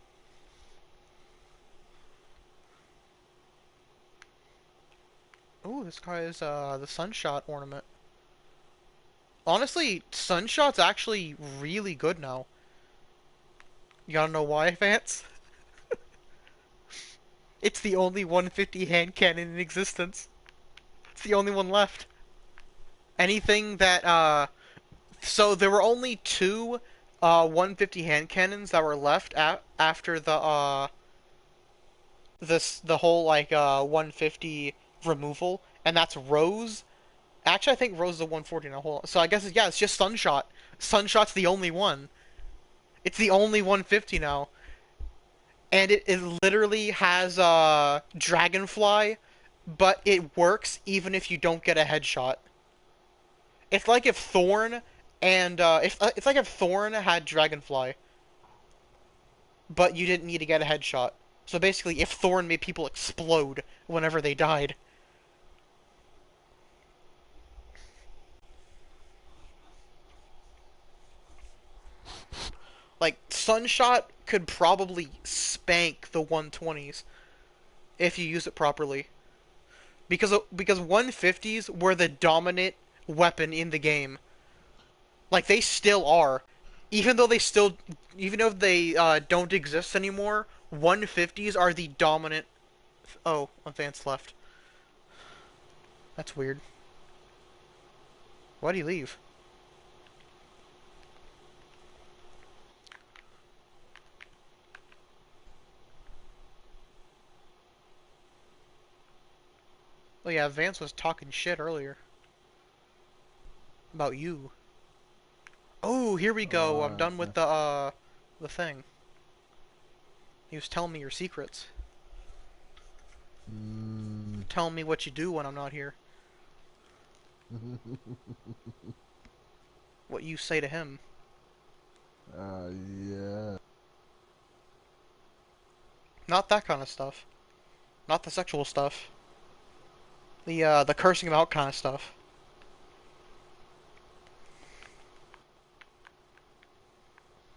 Ooh, this guy is the Sunshot ornament. Honestly, Sunshot's actually really good now. You gotta know why, Vance? It's the only 150 hand cannon in existence. It's the only one left. Anything that, so there were only two, 150 hand cannons that were left after the whole, like, 150 removal, and that's Rose. Actually, I think Rose is a 140 now. Hold on. So I guess, yeah, it's just Sunshot. Sunshot's the only one. It's the only 150 now. And it literally has Dragonfly, but it works even if you don't get a headshot. It's like if Thorn and it's like if Thorn had Dragonfly, but you didn't need to get a headshot. So basically, if Thorn made people explode whenever they died. Like Sunshot could probably spank the 120s if you use it properly. Because 150s were the dominant weapon in the game. Like they still are, even though they don't exist anymore. 150s are the dominant. Oh, advanced left. That's weird. Why'd he leave? Oh yeah, Vance was talking shit earlier about you. Oh, here we go. I'm done with the thing. He was telling me your secrets. Telling me what you do when I'm not here. What you say to him. Yeah. Not that kind of stuff. Not the sexual stuff. The cursing him out kind of stuff.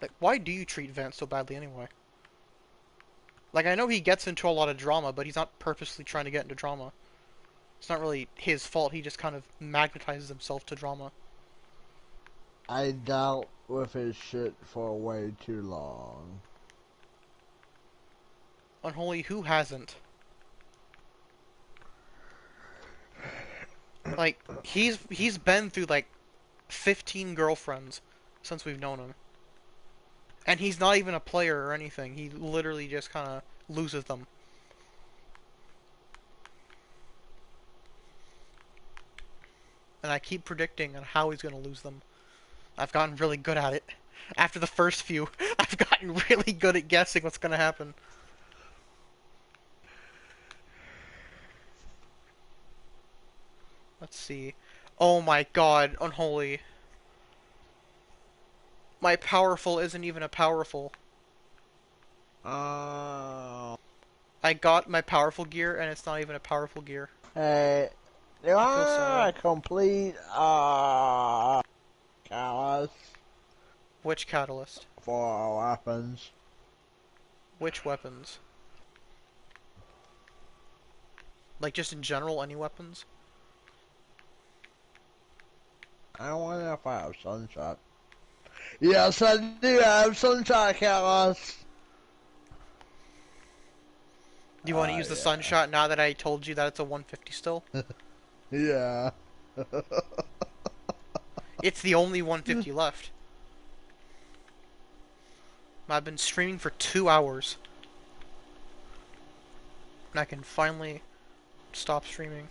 Like, why do you treat Vance so badly anyway? Like, I know he gets into a lot of drama, but he's not purposely trying to get into drama. It's not really his fault, he just kind of magnetizes himself to drama. I dealt with his shit for way too long. Unholy, who hasn't? Like, he's been through, like, 15 girlfriends since we've known him. And he's not even a player or anything, he literally just kind of loses them. And I keep predicting on how he's going to lose them. I've gotten really good at it. After the first few, I've gotten really good at guessing what's going to happen. Let's see. Oh my god, Unholy. My powerful isn't even a powerful. Uh, I got my powerful gear and it's not even a powerful gear. Hey, do I feel I sad. complete callus Which catalyst? for weapons? Which weapons? Like just in general, any weapons? I wonder if I have sunshot. Yes, I do have sunshot callus. Do you want to use the Sunshot now that I told you that it's a 150 still? Yeah. It's the only 150 left. I've been streaming for 2 hours. And I can finally stop streaming.